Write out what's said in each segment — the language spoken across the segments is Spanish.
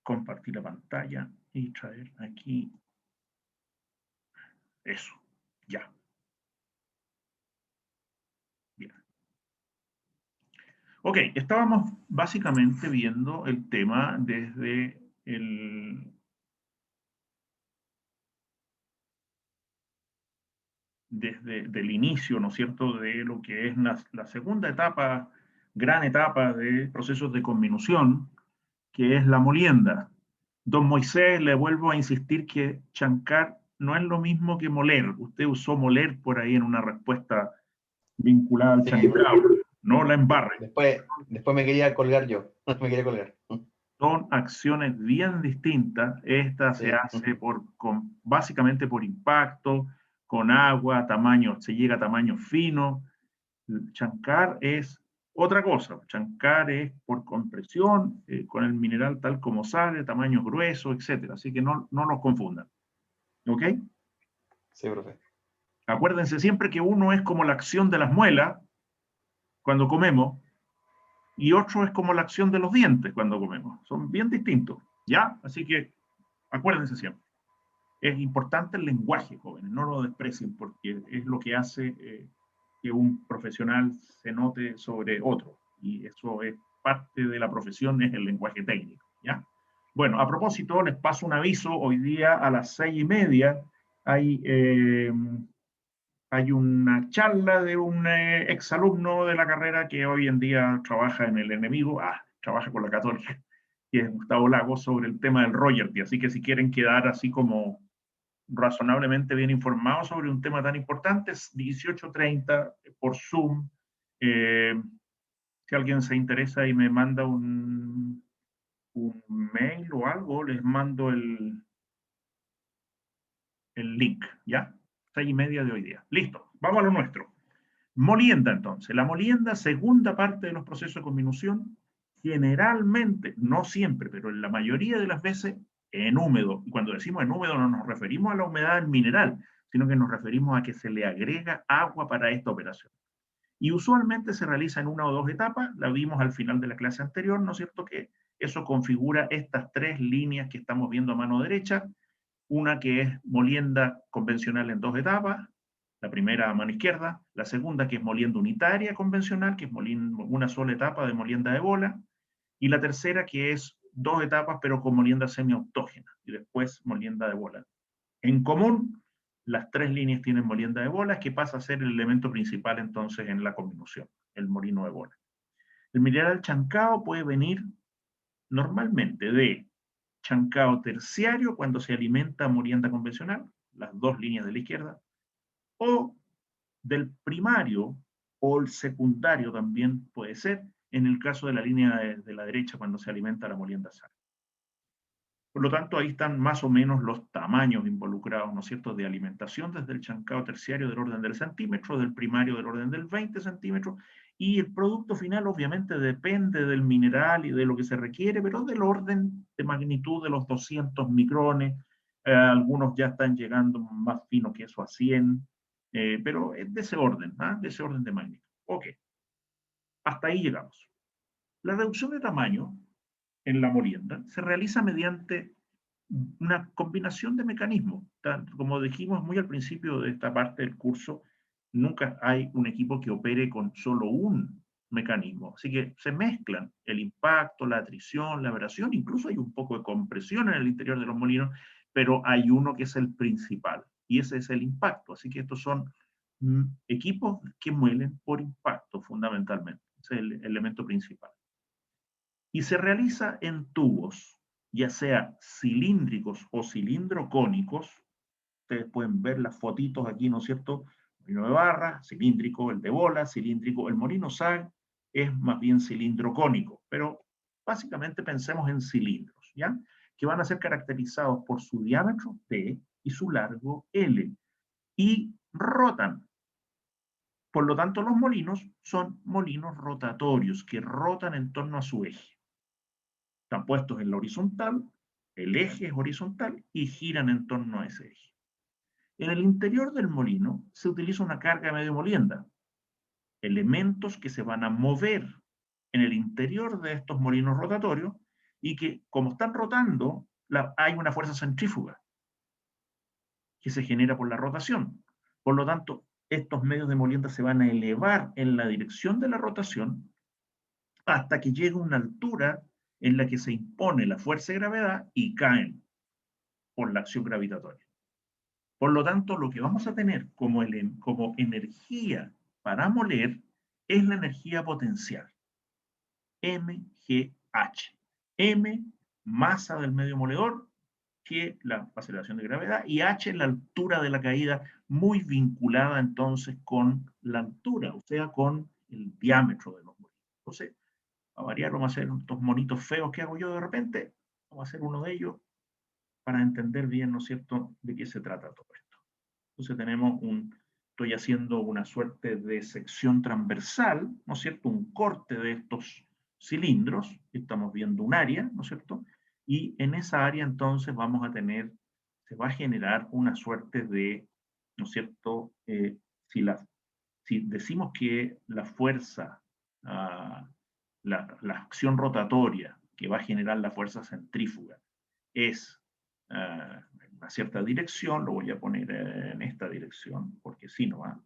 compartir la pantalla y traer aquí eso. Ya. Bien. Ok, estábamos básicamente viendo el tema desde el inicio, ¿no es cierto?, de lo que es la segunda etapa, gran etapa de procesos de conminución, que es la molienda. Don Moisés, le vuelvo a insistir que chancar no es lo mismo que moler. Usted usó moler por ahí en una respuesta vinculada al chancado. No la embarre. Después me quería colgar yo. Me quería colgar. Son acciones bien distintas. Esta se hace básicamente por impacto, con agua, tamaño, se llega a tamaño fino. Chancar es otra cosa. Chancar es por compresión, con el mineral tal como sale, tamaño grueso, etc. Así que no los confundan. ¿Ok? Sí, profe. Acuérdense siempre que uno es como la acción de las muelas cuando comemos y otro es como la acción de los dientes cuando comemos. Son bien distintos. ¿Ya? Así que acuérdense siempre. Es importante el lenguaje, jóvenes. No lo desprecien porque es lo que hace que un profesional se note sobre otro. Y eso es parte de la profesión, es el lenguaje técnico. ¿Ya? Bueno, a propósito, les paso un aviso. Hoy día a las 6:30 hay una charla de un exalumno de la carrera que hoy en día trabaja en el enemigo, trabaja con la Católica, que es Gustavo Lagos, sobre el tema del royalty. Así que si quieren quedar así como razonablemente bien informados sobre un tema tan importante, es 18:30 por Zoom. Si alguien se interesa y me manda un mail o algo, les mando el link, ¿ya? 6:30 de hoy día. Listo, vamos a lo nuestro. Molienda, entonces. La molienda, segunda parte de los procesos de conminución, generalmente, no siempre, pero en la mayoría de las veces, en húmedo. Y cuando decimos en húmedo no nos referimos a la humedad mineral, sino que nos referimos a que se le agrega agua para esta operación. Y usualmente se realiza en una o dos etapas, la vimos al final de la clase anterior, ¿no es cierto? Que eso configura estas tres líneas que estamos viendo a mano derecha, una que es molienda convencional en dos etapas, la primera a mano izquierda, la segunda que es molienda unitaria convencional, que es una sola etapa de molienda de bola, y la tercera que es dos etapas pero con molienda semiautógena, y después molienda de bola. En común, las tres líneas tienen molienda de bolas, que pasa a ser el elemento principal entonces en la conminución, el molino de bola. El mineral chancao puede venir normalmente de chancao terciario cuando se alimenta molienda convencional, las dos líneas de la izquierda, o del primario o el secundario también puede ser, en el caso de la línea de la derecha cuando se alimenta la molienda sal. Por lo tanto, ahí están más o menos los tamaños involucrados, ¿no es cierto?, de alimentación, desde el chancao terciario del orden del centímetro, del primario del orden del 20 centímetros, y el producto final obviamente depende del mineral y de lo que se requiere, pero del orden de magnitud de los 200 micrones, algunos ya están llegando más fino que eso a 100, pero es de ese orden, de ese orden de magnitud. Ok, hasta ahí llegamos. La reducción de tamaño en la molienda se realiza mediante una combinación de mecanismos. Como dijimos muy al principio de esta parte del curso, nunca hay un equipo que opere con solo un mecanismo. Así que se mezclan el impacto, la atrición, la abrasión, incluso hay un poco de compresión en el interior de los molinos, pero hay uno que es el principal, y ese es el impacto. Así que estos son equipos que muelen por impacto fundamentalmente. Ese es el elemento principal. Y se realiza en tubos, ya sea cilíndricos o cilindrocónicos. Ustedes pueden ver las fotitos aquí, ¿no es cierto? Molino de barra, cilíndrico, el de bola, cilíndrico. El molino SAG es más bien cilindrocónico, pero básicamente pensemos en cilindros, ¿ya? Que van a ser caracterizados por su diámetro T y su largo L, y rotan. Por lo tanto, los molinos son molinos rotatorios, que rotan en torno a su eje. Están puestos en la horizontal, el eje es horizontal y giran en torno a ese eje. En el interior del molino se utiliza una carga medio molienda, elementos que se van a mover en el interior de estos molinos rotatorios y que como están rotando, hay una fuerza centrífuga que se genera por la rotación. Por lo tanto, estos medios de molienda se van a elevar en la dirección de la rotación hasta que llega una altura en la que se impone la fuerza de gravedad y caen por la acción gravitatoria. Por lo tanto, lo que vamos a tener como energía para moler es la energía potencial, mgh. M, masa del medio moledor, que la aceleración de gravedad, y h, la altura de la caída, muy vinculada entonces con la altura, o sea, con el diámetro de los molinos. Entonces, a variar, vamos a hacer estos monitos feos que hago yo de repente, vamos a hacer uno de ellos para entender bien, ¿no es cierto?, de qué se trata todo esto. Entonces tenemos estoy haciendo una suerte de sección transversal, ¿no es cierto?, un corte de estos cilindros, estamos viendo un área, ¿no es cierto?, y en esa área entonces vamos a tener, se va a generar una suerte de, ¿no es cierto?, si decimos que la fuerza, la acción rotatoria que va a generar la fuerza centrífuga es en una cierta dirección, lo voy a poner en esta dirección, porque si no va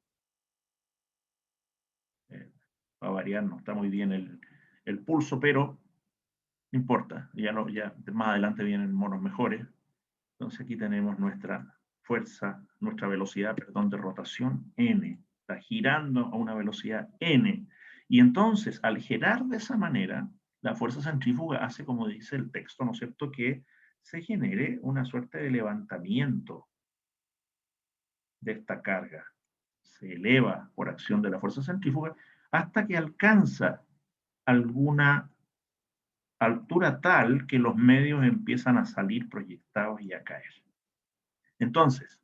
a variar, no está muy bien el pulso, pero no importa, ya más adelante vienen monos mejores. Entonces aquí tenemos nuestra fuerza, nuestra velocidad, perdón, de rotación n, está girando a una velocidad n, y entonces al girar de esa manera, la fuerza centrífuga hace, como dice el texto, ¿no es cierto?, que se genere una suerte de levantamiento de esta carga. Se eleva por acción de la fuerza centrífuga hasta que alcanza alguna altura tal que los medios empiezan a salir proyectados y a caer. Entonces,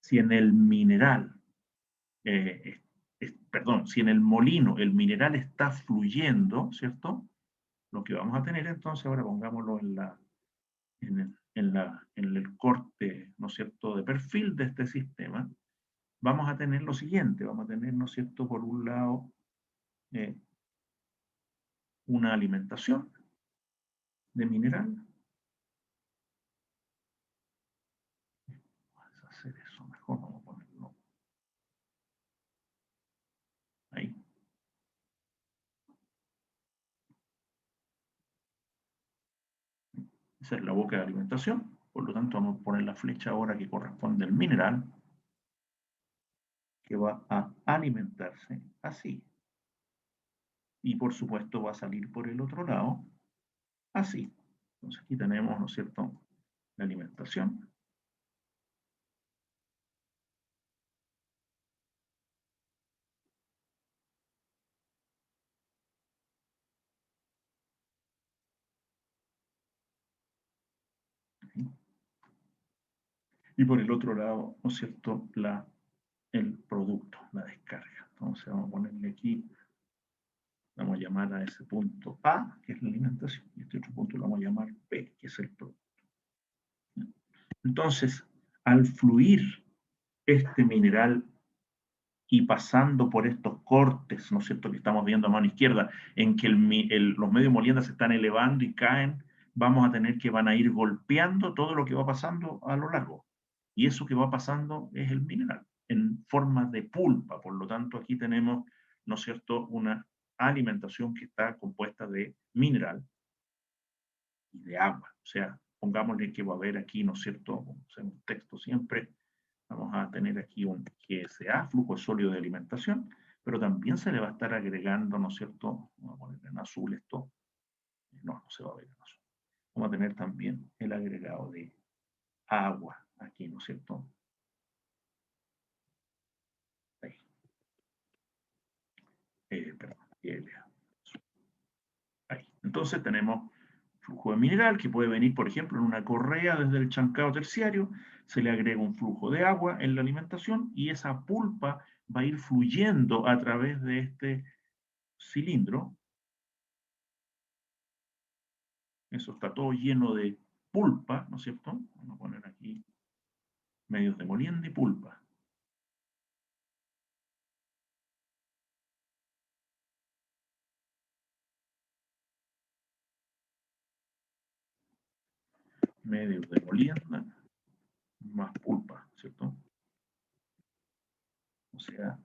si en el mineral, perdón, si en el molino el mineral está fluyendo, ¿cierto? Lo que vamos a tener entonces, ahora pongámoslo en el corte, ¿no es cierto?, de perfil de este sistema, vamos a tener lo siguiente, vamos a tener, ¿no es cierto?, por un lado, una alimentación de mineral. Vamos a hacer eso mejor, vamos a ponerlo ahí. Esa es la boca de alimentación, por lo tanto vamos a poner la flecha ahora que corresponde al mineral, que va a alimentarse así. Y por supuesto va a salir por el otro lado, así. Entonces aquí tenemos, ¿no es cierto?, la alimentación. Y por el otro lado, ¿no es cierto?, el producto, la descarga. Entonces vamos a ponerle aquí, vamos a llamar a ese punto A, que es la alimentación, y este otro punto lo vamos a llamar P, que es el producto. Entonces, al fluir este mineral y pasando por estos cortes, ¿no es cierto?, que estamos viendo a mano izquierda, en que los medios molienda se están elevando y caen, vamos a tener que van a ir golpeando todo lo que va pasando a lo largo. Y eso que va pasando es el mineral, en forma de pulpa. Por lo tanto, aquí tenemos, ¿no es cierto?, una alimentación que está compuesta de mineral y de agua. O sea, pongámosle que va a haber aquí, ¿no es cierto?, en un texto siempre, vamos a tener aquí un GSA, flujo sólido de alimentación, pero también se le va a estar agregando, ¿no es cierto?, vamos a poner en azul esto, no se va a ver en azul. Vamos a tener también el agregado de agua aquí, ¿no es cierto? Ahí. Perdón, ahí. Entonces tenemos flujo de mineral que puede venir, por ejemplo, en una correa desde el chancado terciario, se le agrega un flujo de agua en la alimentación y esa pulpa va a ir fluyendo a través de este cilindro. Eso está todo lleno de pulpa, ¿no es cierto? Vamos a poner aquí medios de molienda y pulpa. medios de molienda más pulpa, ¿cierto? O sea,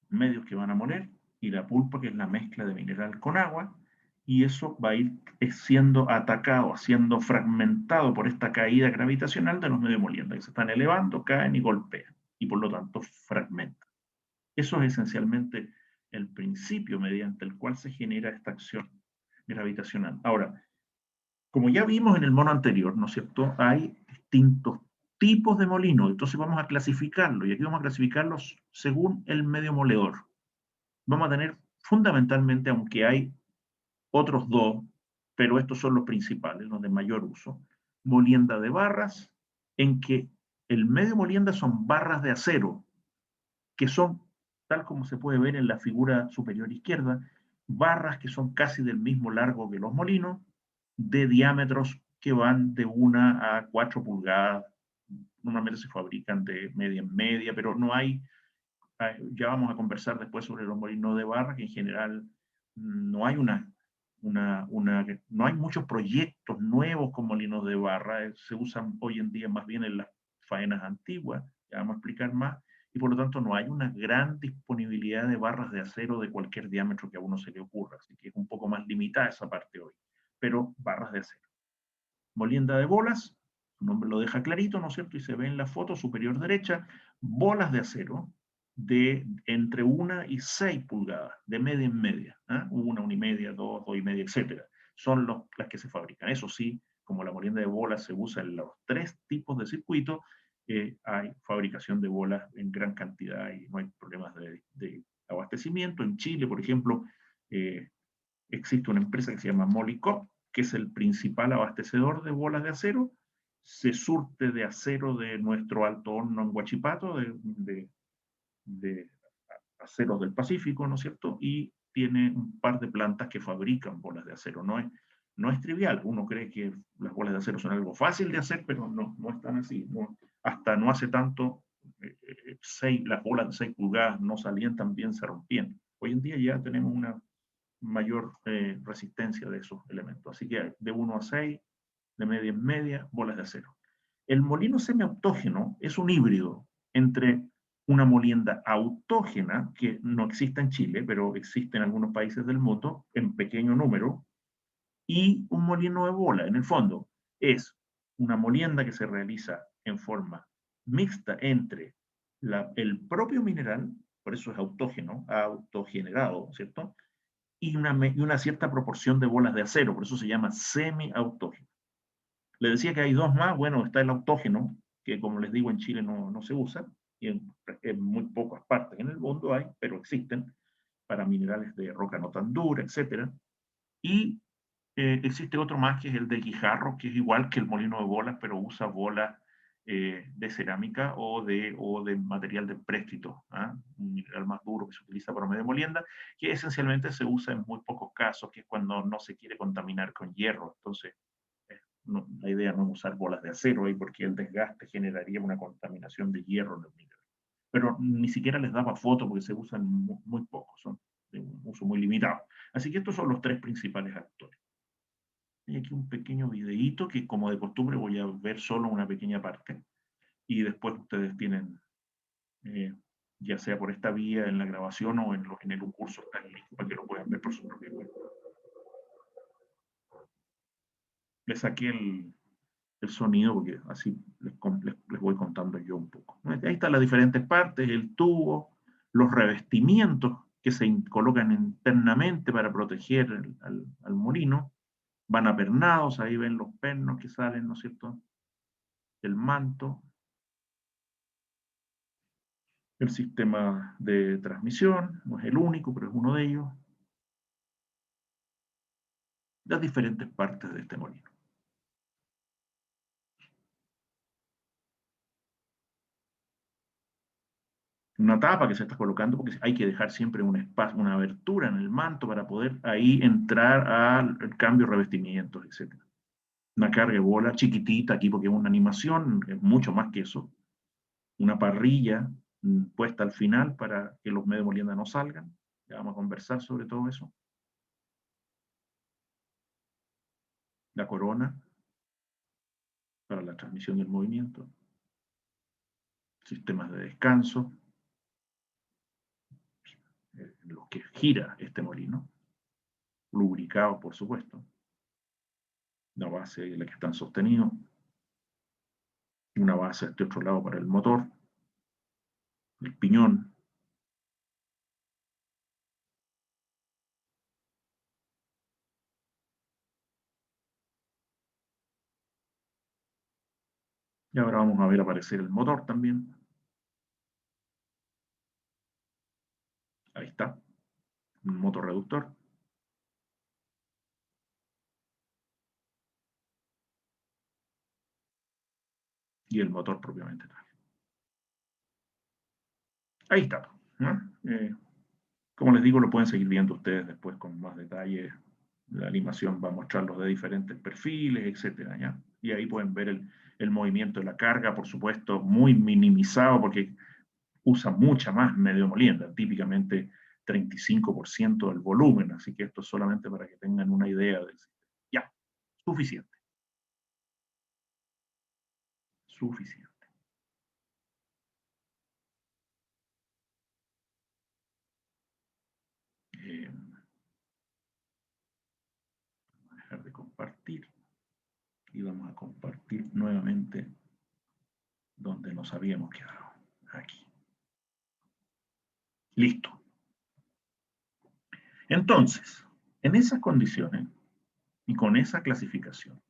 medios que van a moler y la pulpa, que es la mezcla de mineral con agua, y eso va a ir siendo atacado, siendo fragmentado por esta caída gravitacional de los medios molienda, que se están elevando, caen y golpean, y por lo tanto fragmentan. Eso es esencialmente el principio mediante el cual se genera esta acción gravitacional. Ahora, como ya vimos en el mono anterior, ¿no es cierto? Hay distintos tipos de molinos, entonces vamos a clasificarlos, y aquí vamos a clasificarlos según el medio moledor. Vamos a tener fundamentalmente, aunque hay otros dos, pero estos son los principales, los de mayor uso, molienda de barras, en que el medio molienda son barras de acero, que son, tal como se puede ver en la figura superior izquierda, barras que son casi del mismo largo que los molinos, de diámetros que van de 1 a 4 pulgadas. Normalmente se fabrican de media en media, pero no hay, ya vamos a conversar después sobre los molinos de barra, que en general no hay no hay muchos proyectos nuevos con molinos de barra, se usan hoy en día más bien en las faenas antiguas, ya vamos a explicar más, y por lo tanto no hay una gran disponibilidad de barras de acero de cualquier diámetro que a uno se le ocurra, así que es un poco más limitada esa parte hoy, pero barras de acero. Molienda de bolas, su nombre lo deja clarito, ¿no es cierto? Y se ve en la foto superior derecha, bolas de acero de entre 1 y 6 pulgadas, de media en media, ¿eh? 1 y media, 2, 2 y media, etc. Son las que se fabrican. Eso sí, como la molienda de bolas se usa en los 3 tipos de circuito, hay fabricación de bolas en gran cantidad y no hay problemas de abastecimiento. En Chile, por ejemplo, existe una empresa que se llama Molycop, que es el principal abastecedor de bolas de acero, se surte de acero de nuestro alto horno en Huachipato, de aceros del Pacífico, ¿no es cierto? Y tiene un par de plantas que fabrican bolas de acero. No es trivial, uno cree que las bolas de acero son algo fácil de hacer, pero no es tan así. No, hasta no hace tanto, las bolas de 6 pulgadas no salían tan bien, se rompían. Hoy en día ya tenemos una mayor resistencia de esos elementos. Así que de 1 a 6, de media en media, bolas de acero. El molino semiautógeno es un híbrido entre una molienda autógena, que no existe en Chile, pero existe en algunos países del mundo, en pequeño número, y un molino de bola. En el fondo, es una molienda que se realiza en forma mixta entre el propio mineral, por eso es autógeno, autogenerado, ¿cierto? Y una cierta proporción de bolas de acero, por eso se llama semiautógeno. Le decía que hay dos más, bueno, está el autógeno, que como les digo en Chile no se usa, y en muy pocas partes en el mundo hay, pero existen, para minerales de roca no tan dura, etc. Y existe otro más que es el de guijarro, que es igual que el molino de bolas, pero usa bolas de cerámica o de material de empréstito, ¿eh? Un mineral más duro que se utiliza para medio molienda, que esencialmente se usa en muy pocos casos, que es cuando no se quiere contaminar con hierro. Entonces, la idea no es usar bolas de acero ahí porque el desgaste generaría una contaminación de hierro en el mineral. Pero ni siquiera les daba foto porque se usan muy pocos, son de un uso muy limitado. Así que estos son los 3 principales actores. Hay aquí un pequeño videíto que, como de costumbre, voy a ver solo una pequeña parte y después ustedes tienen, eh, ya sea por esta vía en la grabación o en el curso, está el link para que lo puedan ver por su propia cuenta. Les saqué el sonido porque así les voy contando yo un poco. Ahí están las diferentes partes, el tubo, los revestimientos que se colocan internamente para proteger al molino, van apernados, ahí ven los pernos que salen, ¿no es cierto?, el manto, el sistema de transmisión, no es el único, pero es uno de ellos, las diferentes partes de este molino. Una tapa que se está colocando porque hay que dejar siempre un espacio, una abertura en el manto para poder ahí entrar al cambio de revestimientos, etc. Una carga de bola chiquitita aquí porque es una animación, es mucho más que eso. Una parrilla puesta al final para que los medios molienda no salgan. Ya vamos a conversar sobre todo eso. La corona, para la transmisión del movimiento, sistemas de descanso, en los que gira este molino, lubricados por supuesto, la base en la que están sostenidos, una base a este otro lado para el motor, el piñón, y ahora vamos a ver aparecer el motor también. Ahí está, un motor reductor. Y el motor propiamente tal. Ahí está, ¿no? Como les digo, lo pueden seguir viendo ustedes después con más detalle. La animación va a mostrarlos de diferentes perfiles, etcétera, ¿ya? Y ahí pueden ver el movimiento de la carga, por supuesto, muy minimizado porque usa mucha más medio molienda, típicamente 35% del volumen, así que esto es solamente para que tengan una idea del sistema. Ya, suficiente. Suficiente. Vamos a dejar de compartir y vamos a compartir nuevamente donde nos habíamos quedado. Aquí. Listo. Entonces, en esas condiciones y con esa clasificación,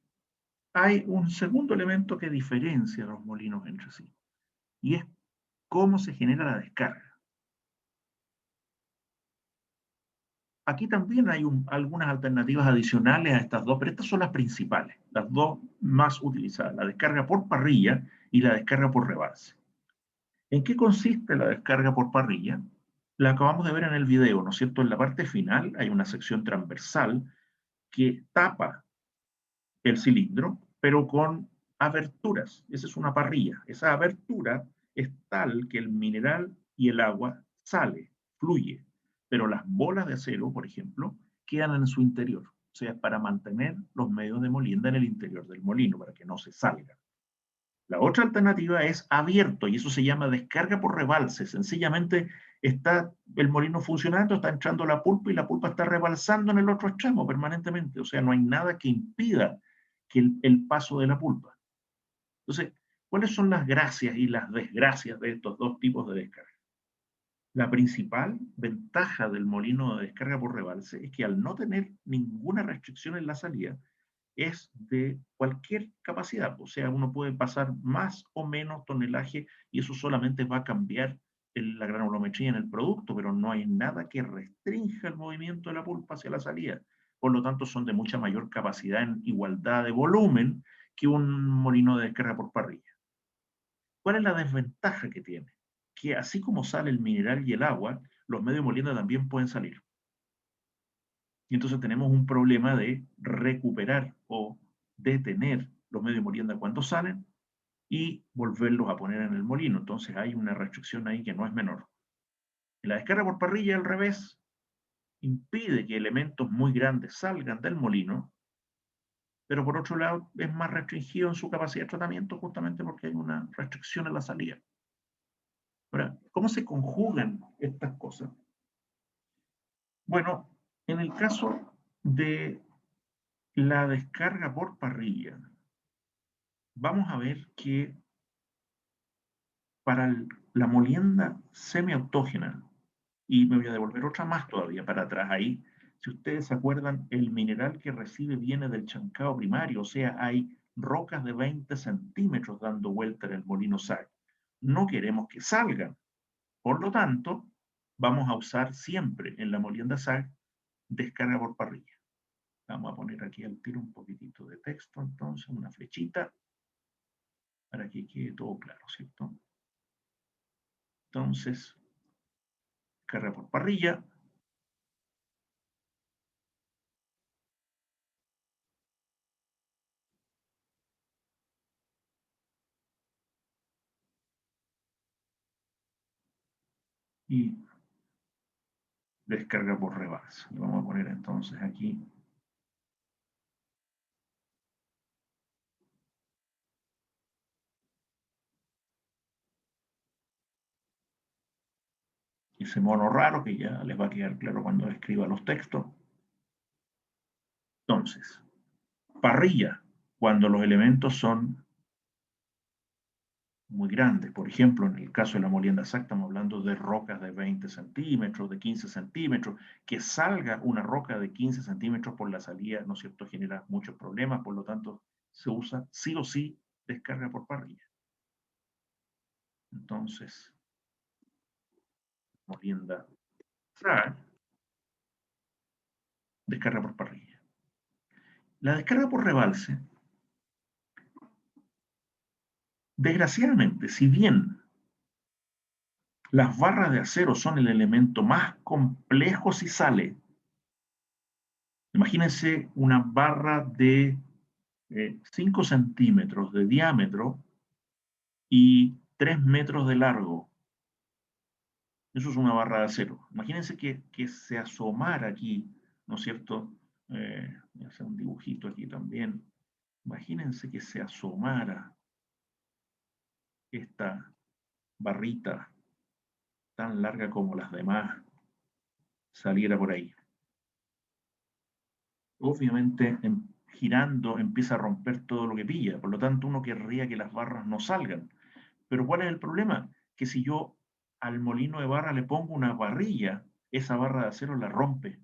hay un segundo elemento que diferencia los molinos entre sí, y es cómo se genera la descarga. Aquí también hay algunas alternativas adicionales a estas dos, pero estas son las principales, las dos más utilizadas, la descarga por parrilla y la descarga por rebalse. ¿En qué consiste la descarga por parrilla? La acabamos de ver en el video, ¿no es cierto? En la parte final hay una sección transversal que tapa el cilindro, pero con aberturas. Esa es una parrilla. Esa abertura es tal que el mineral y el agua sale, fluye, pero las bolas de acero, por ejemplo, quedan en su interior. O sea, para mantener los medios de molienda en el interior del molino, para que no se salgan. La otra alternativa es abierto y eso se llama descarga por rebalse. Sencillamente está el molino funcionando, está entrando la pulpa y la pulpa está rebalsando en el otro extremo permanentemente. O sea, no hay nada que impida que el paso de la pulpa. Entonces, ¿cuáles son las gracias y las desgracias de estos dos tipos de descarga? La principal ventaja del molino de descarga por rebalse es que al no tener ninguna restricción en la salida, es de cualquier capacidad, o sea, uno puede pasar más o menos tonelaje y eso solamente va a cambiar la granulometría en el producto, pero no hay nada que restrinja el movimiento de la pulpa hacia la salida. Por lo tanto, son de mucha mayor capacidad en igualdad de volumen que un molino de descarga por parrilla. ¿Cuál es la desventaja que tiene? Que así como sale el mineral y el agua, los medios de molienda también pueden salir. Y entonces tenemos un problema de recuperar o detener los medios de molienda cuando salen y volverlos a poner en el molino. Entonces hay una restricción ahí que no es menor. En la descarga por parrilla, al revés, impide que elementos muy grandes salgan del molino, pero por otro lado es más restringido en su capacidad de tratamiento justamente porque hay una restricción en la salida. Ahora, ¿cómo se conjugan estas cosas? Bueno, en el caso de la descarga por parrilla, vamos a ver que para la molienda semiautógena, y me voy a devolver otra más todavía para atrás ahí, si ustedes se acuerdan, el mineral que recibe viene del chancado primario, o sea, hay rocas de 20 centímetros dando vuelta en el molino SAG. No queremos que salgan. Por lo tanto, vamos a usar siempre en la molienda SAG descarga por parrilla. Vamos a poner aquí al tiro un poquitito de texto, entonces, una flechita, para que quede todo claro, ¿cierto? Entonces, carga por parrilla. Y descarga por rebalse. Vamos a poner entonces aquí ese mono raro que ya les va a quedar claro cuando escriba los textos. Entonces, parrilla, cuando los elementos son muy grandes. Por ejemplo, en el caso de la molienda SAC estamos hablando de rocas de 20 centímetros, de 15 centímetros. Que salga una roca de 15 centímetros por la salida, ¿no es cierto?, genera muchos problemas, por lo tanto, se usa sí o sí descarga por parrilla. Entonces, molienda SAC, descarga por parrilla. La descarga por rebalse, desgraciadamente, si bien las barras de acero son el elemento más complejo si sale, imagínense una barra de 5 centímetros de diámetro y 3 metros de largo. Eso es una barra de acero. Imagínense que se asomara aquí, ¿no es cierto? Voy a hacer un dibujito aquí también. Imagínense que se asomara esta barrita tan larga como las demás, saliera por ahí. Obviamente, girando empieza a romper todo lo que pilla, por lo tanto uno querría que las barras no salgan. Pero ¿cuál es el problema? Que si yo al molino de barra le pongo una barrilla, esa barra de acero la rompe.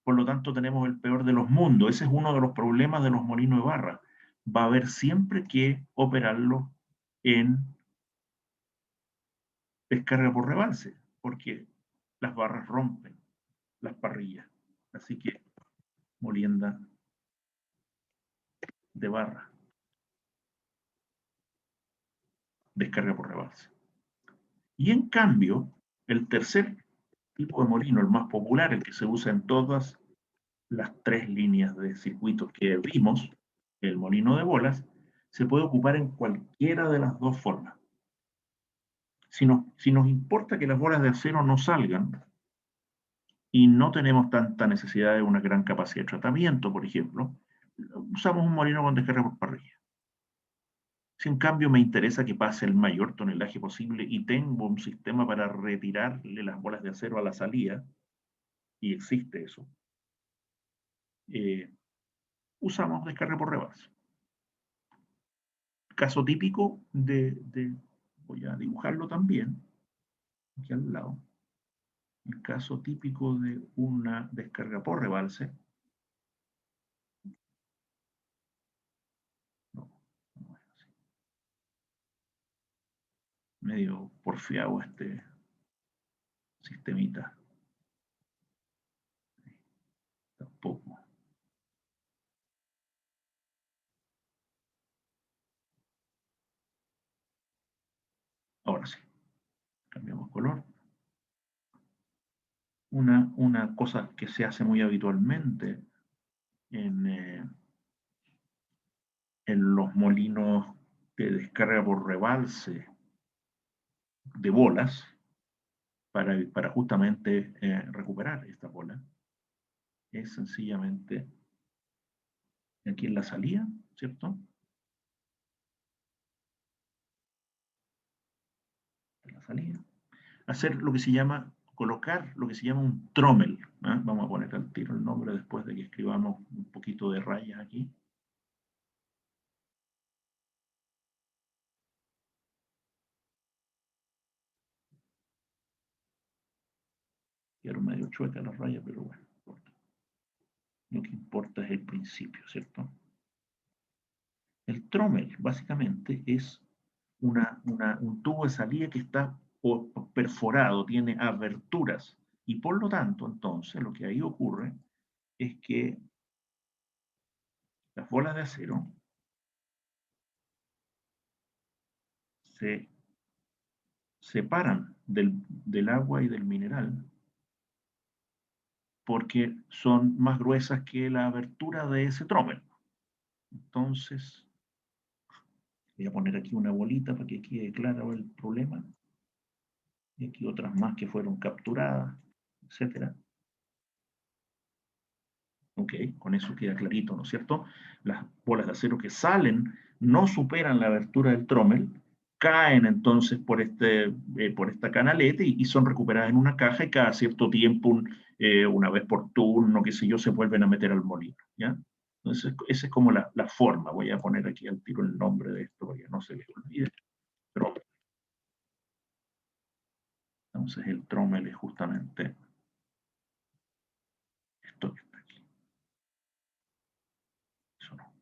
Por lo tanto tenemos el peor de los mundos. Ese es uno de los problemas de los molinos de barra. Va a haber siempre que operarlo en descarga por rebalse, porque las barras rompen las parrillas. Así que molienda de barra, descarga por rebalse. Y en cambio, el tercer tipo de molino, el más popular, el que se usa en todas las 3 líneas de circuitos que vimos, el molino de bolas, se puede ocupar en cualquiera de las dos formas. Si nos importa que las bolas de acero no salgan y no tenemos tanta necesidad de una gran capacidad de tratamiento, por ejemplo, usamos un molino con descarga por parrilla. Si en cambio me interesa que pase el mayor tonelaje posible y tengo un sistema para retirarle las bolas de acero a la salida, y existe eso, usamos descarga por rebalse. Caso típico voy a dibujarlo también, aquí al lado. El caso típico de una descarga por rebalse. No, no es así. Medio porfiado este sistemita. Tampoco. Ahora sí. Cambiamos color. Una cosa que se hace muy habitualmente en los molinos de descarga por rebalse de bolas, para justamente recuperar esta bola, es sencillamente aquí en la salida, ¿cierto? En la salida. Hacer lo que se llama, colocar lo que se llama un trommel. ¿Eh? Vamos a poner al tiro el nombre después de que escribamos un poquito de rayas aquí. Quedaron medio chuecas las rayas, pero bueno, no importa. Lo que importa es el principio, ¿cierto? El trommel, básicamente, es un tubo de salida que está perforado, tiene aberturas. Y por lo tanto, entonces, lo que ahí ocurre es que las bolas de acero se separan del agua y del mineral porque son más gruesas que la abertura de ese trommel. Entonces, voy a poner aquí una bolita para que quede claro el problema. Y aquí otras más que fueron capturadas, etcétera. Ok, con eso queda clarito, ¿no es cierto? Las bolas de acero que salen no superan la abertura del trommel caen entonces por esta canaleta y son recuperadas en una caja y cada cierto tiempo, una vez por turno, qué sé yo, se vuelven a meter al molino, ¿ya? Entonces, esa es como la forma. Voy a poner aquí al tiro el nombre de esto para que no se les olvide. Trommel. Entonces, el trommel es justamente esto que está aquí. Eso no.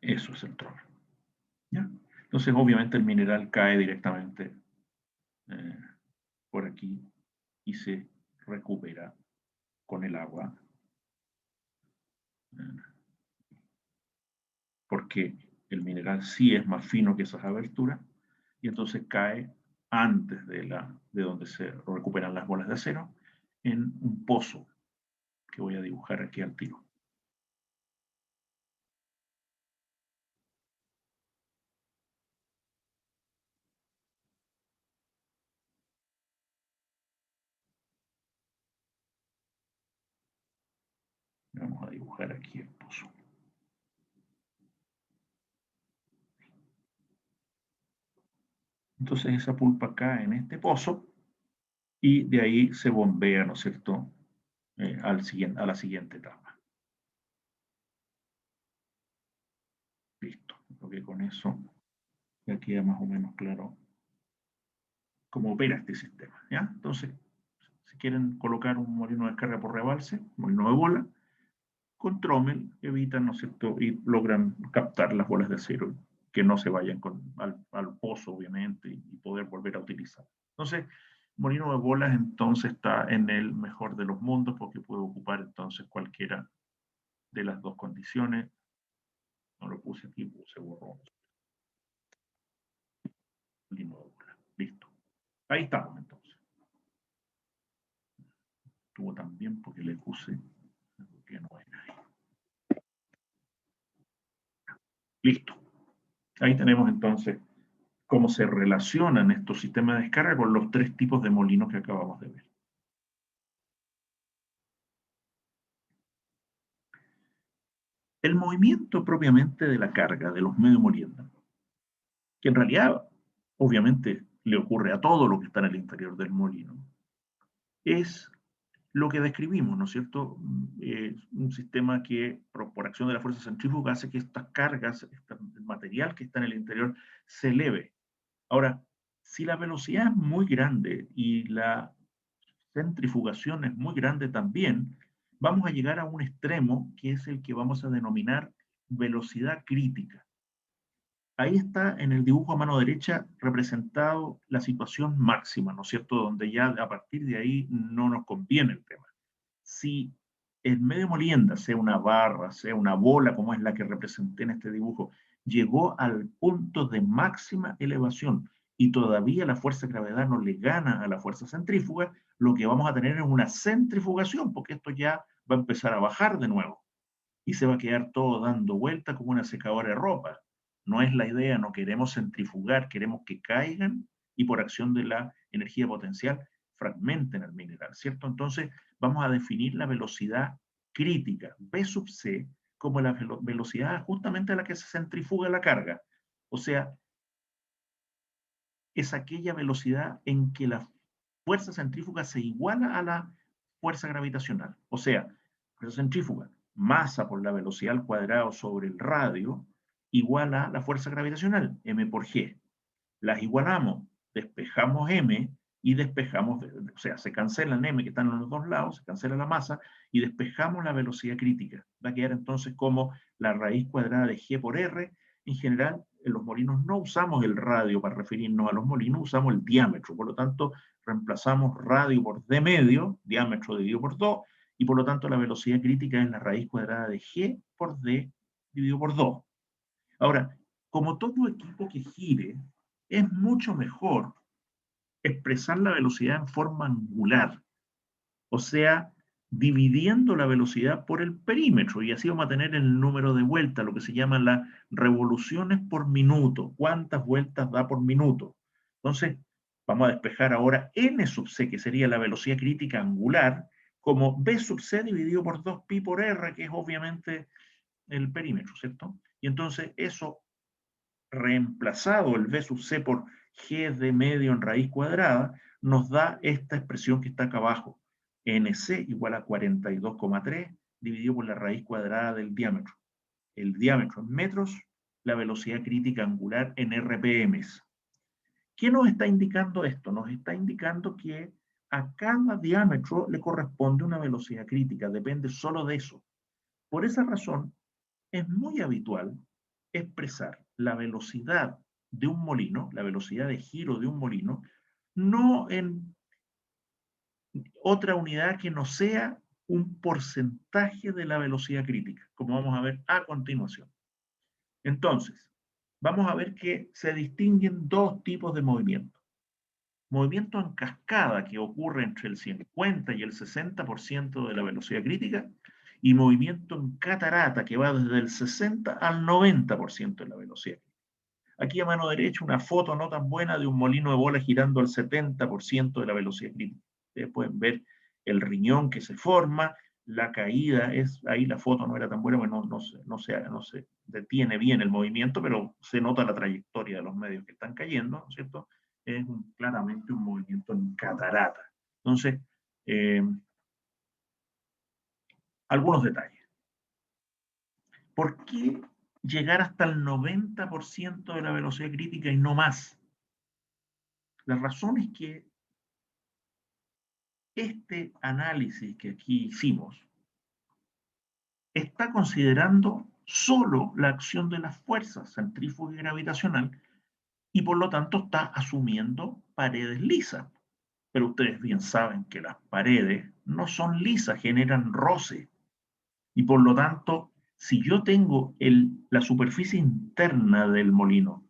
Eso es el trommel, ¿ya? Entonces, obviamente, el mineral cae directamente por aquí y se recupera con el agua, porque el mineral sí es más fino que esas aberturas, y entonces cae antes de donde se recuperan las bolas de acero, en un pozo que voy a dibujar aquí al tiro. Vamos a dibujar aquí el pozo. Entonces esa pulpa cae en este pozo y de ahí se bombea, ¿no es cierto?, a la siguiente etapa. Listo. Creo que con eso ya queda más o menos claro cómo opera este sistema, ¿ya? Entonces, si quieren colocar un molino de descarga por rebalse, molino de bola, con trommel evitan, ¿no es cierto?, y logran captar las bolas de acero que no se vayan al pozo, obviamente, y poder volver a utilizar. Entonces, molino de bolas entonces está en el mejor de los mundos porque puede ocupar entonces cualquiera de las dos condiciones. No lo puse aquí, se borró. Molino de bolas. Listo. Ahí estamos entonces. Estuvo también porque le puse algo que no era ahí. Listo. Ahí tenemos entonces cómo se relacionan estos sistemas de descarga con los tres tipos de molinos que acabamos de ver. El movimiento propiamente de la carga de los medios molienda, que en realidad obviamente le ocurre a todo lo que está en el interior del molino, es lo que describimos, ¿no es cierto? Un sistema que por acción de la fuerza centrífuga hace que estas cargas, el material que está en el interior, se eleve. Ahora, si la velocidad es muy grande y la centrifugación es muy grande también, vamos a llegar a un extremo que es el que vamos a denominar velocidad crítica. Ahí está en el dibujo a mano derecha representado la situación máxima, ¿no es cierto? Donde ya a partir de ahí no nos conviene el tema. Si el medio molienda, sea una barra, sea una bola, como es la que representé en este dibujo, llegó al punto de máxima elevación y todavía la fuerza de gravedad no le gana a la fuerza centrífuga, lo que vamos a tener es una centrifugación, porque esto ya va a empezar a bajar de nuevo y se va a quedar todo dando vuelta como una secadora de ropa. No es la idea, no queremos centrifugar, queremos que caigan y por acción de la energía potencial fragmenten el mineral, ¿cierto? Entonces vamos a definir la velocidad crítica, V sub C, como la velocidad justamente a la que se centrifuga la carga. O sea, es aquella velocidad en que la fuerza centrífuga se iguala a la fuerza gravitacional. O sea, fuerza centrífuga, masa por la velocidad al cuadrado sobre el radio, igual a la fuerza gravitacional, m por g. Las igualamos, despejamos m y despejamos, o sea, se cancela el m que están en los dos lados, se cancela la masa y despejamos la velocidad crítica. Va a quedar entonces como la raíz cuadrada de g por r. En general, en los molinos no usamos el radio para referirnos a los molinos, usamos el diámetro. Por lo tanto, reemplazamos radio por d medio, diámetro dividido por 2, y por lo tanto la velocidad crítica es la raíz cuadrada de g por d dividido por 2. Ahora, como todo equipo que gire, es mucho mejor expresar la velocidad en forma angular, o sea, dividiendo la velocidad por el perímetro, y así vamos a tener el número de vueltas, lo que se llama las revoluciones por minuto, cuántas vueltas da por minuto. Entonces, Vamos a despejar ahora n sub c, que sería la velocidad crítica angular, como b sub c dividido por 2pi por r, que es obviamente el perímetro, ¿cierto? Y entonces eso, reemplazado el b sub c por g de medio en raíz cuadrada, nos da esta expresión que está acá abajo. nc igual a 42,3 dividido por la raíz cuadrada del diámetro. El diámetro en metros, la velocidad crítica angular en RPMs. ¿Qué nos está indicando esto? Nos está indicando que a cada diámetro le corresponde una velocidad crítica, depende solo de eso. Por esa razón, es muy habitual expresar la velocidad de un molino, la velocidad de giro de un molino, no en otra unidad que no sea un porcentaje de la velocidad crítica, como vamos a ver a continuación. Entonces, vamos a ver que se distinguen dos tipos de movimiento. Movimiento en cascada, que ocurre entre el 50 y el 60% de la velocidad crítica, y movimiento en catarata, que va desde el 60 al 90% de la velocidad. Aquí a mano derecha una foto no tan buena de un molino de bola girando al 70% de la velocidad crítica. Ustedes pueden ver el riñón que se forma, la caída, ahí la foto no era tan buena, porque no se detiene bien el movimiento, pero se nota la trayectoria de los medios que están cayendo, ¿no es cierto? Es claramente un movimiento en catarata. Entonces, algunos detalles. ¿Por qué llegar hasta el 90% de la velocidad crítica y no más? La razón es que este análisis que aquí hicimos está considerando solo la acción de las fuerzas centrífuga y gravitacional y por lo tanto está asumiendo paredes lisas. Pero ustedes bien saben que las paredes no son lisas, generan roce. Y por lo tanto, si yo tengo la superficie interna del molino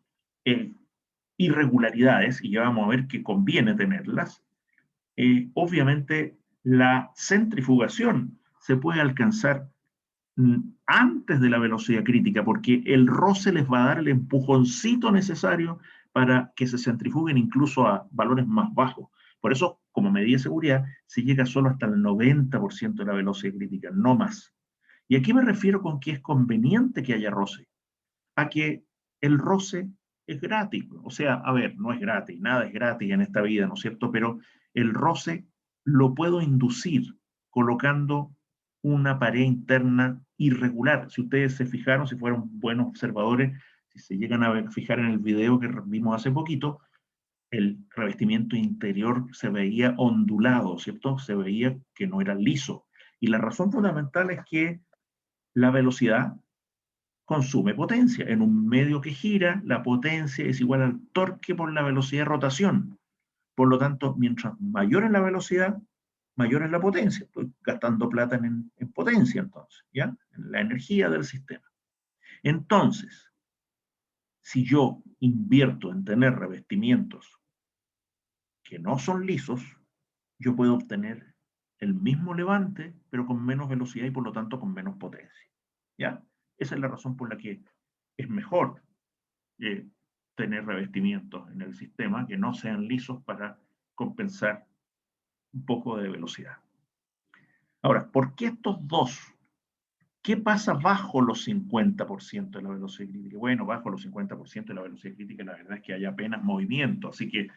irregularidades, y ya vamos a ver que conviene tenerlas, obviamente la centrifugación se puede alcanzar antes de la velocidad crítica, porque el roce les va a dar el empujoncito necesario para que se centrifuguen incluso a valores más bajos. Por eso, como medida de seguridad, se llega solo hasta el 90% de la velocidad crítica, no más. Y aquí me refiero con que es conveniente que haya roce, a que el roce es gratis. O sea, a ver, no es gratis, nada es gratis en esta vida, ¿no es cierto? Pero el roce lo puedo inducir colocando una pared interna irregular. Si ustedes se fijaron, si fueron buenos observadores, si se llegan a fijar en el video que vimos hace poquito, el revestimiento interior se veía ondulado, ¿cierto? Se veía que no era liso. Y la razón fundamental es que la velocidad consume potencia. En un medio que gira, la potencia es igual al torque por la velocidad de rotación. Por lo tanto, mientras mayor es la velocidad, mayor es la potencia. Estoy gastando plata en potencia entonces, ¿ya? En la energía del sistema. Entonces, si yo invierto en tener revestimientos que no son lisos, yo puedo obtener el mismo levante, pero con menos velocidad y por lo tanto con menos potencia. ¿Ya? Esa es la razón por la que es mejor tener revestimientos en el sistema que no sean lisos para compensar un poco de velocidad. Ahora, ¿por qué estos dos? ¿Qué pasa bajo los 50% de la velocidad crítica? Bueno, bajo los 50% de la velocidad crítica, la verdad es que hay apenas movimiento, así que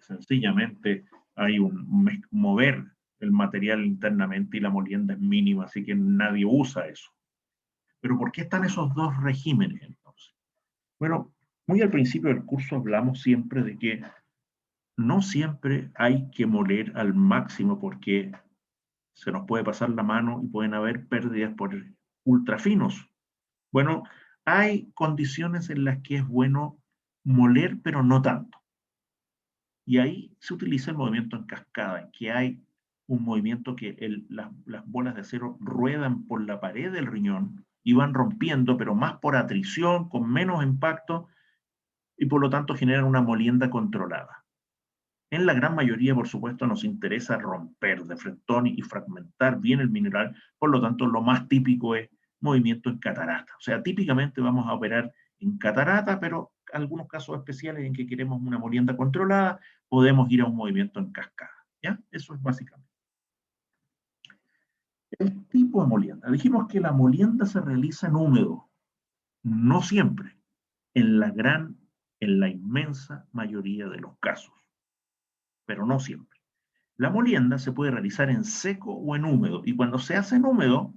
sencillamente hay un mover el material internamente y la molienda es mínima, así que nadie usa eso. Pero ¿por qué están esos dos regímenes entonces? Bueno, muy al principio del curso hablamos siempre de que no siempre hay que moler al máximo porque se nos puede pasar la mano y pueden haber pérdidas por ultrafinos. Bueno, hay condiciones en las que es bueno moler, pero no tanto. Y ahí se utiliza el movimiento en cascada, en que hay un movimiento que las bolas de acero ruedan por la pared del riñón y van rompiendo, pero más por atrición, con menos impacto, y por lo tanto generan una molienda controlada. En la gran mayoría, por supuesto, nos interesa romper de frentón y fragmentar bien el mineral, por lo tanto, lo más típico es movimiento en catarata. O sea, típicamente vamos a operar en catarata, pero algunos casos especiales en que queremos una molienda controlada, podemos ir a un movimiento en cascada. ¿Ya? Eso es básicamente. El tipo de molienda. Dijimos que la molienda se realiza en húmedo. No siempre. En la inmensa mayoría de los casos. Pero no siempre. La molienda se puede realizar en seco o en húmedo. Y cuando se hace en húmedo,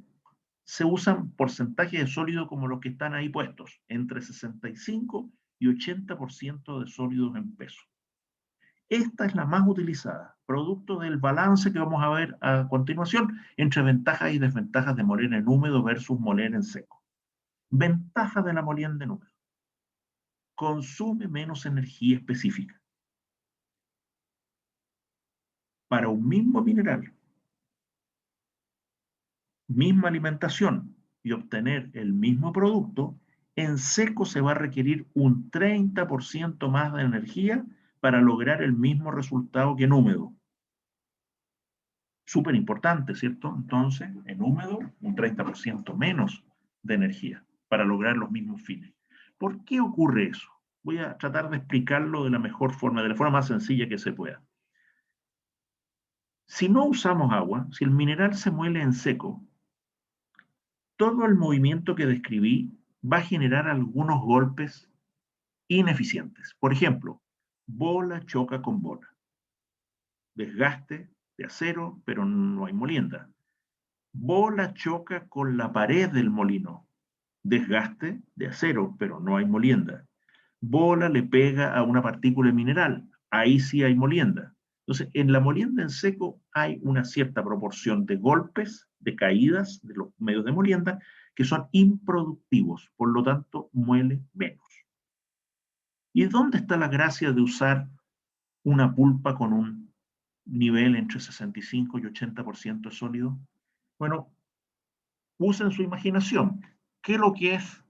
se usan porcentajes de sólido como los que están ahí puestos, entre 65 y 80% de sólidos en peso. Esta es la más utilizada, producto del balance que vamos a ver a continuación entre ventajas y desventajas de moler en húmedo versus moler en seco. Ventaja de la molienda en húmedo. Consume menos energía específica. Para un mismo mineral, misma alimentación y obtener el mismo producto, en seco se va a requerir un 30% más de energía para lograr el mismo resultado que en húmedo. Súper importante, ¿cierto? Entonces, en húmedo, un 30% menos de energía para lograr los mismos fines. ¿Por qué ocurre eso? Voy a tratar de explicarlo de la mejor forma, de la forma más sencilla que se pueda. Si no usamos agua, si el mineral se muele en seco, todo el movimiento que describí va a generar algunos golpes ineficientes. Por ejemplo, bola choca con bola. Desgaste de acero, pero no hay molienda. Bola choca con la pared del molino. Desgaste de acero, pero no hay molienda. Bola le pega a una partícula mineral. Ahí sí hay molienda. Entonces, en la molienda en seco hay una cierta proporción de golpes, de caídas de los medios de molienda, que son improductivos, por lo tanto, muele menos. ¿Y dónde está la gracia de usar una pulpa con un nivel entre 65 y 80% sólido? Bueno, usen su imaginación. ¿Qué es lo que es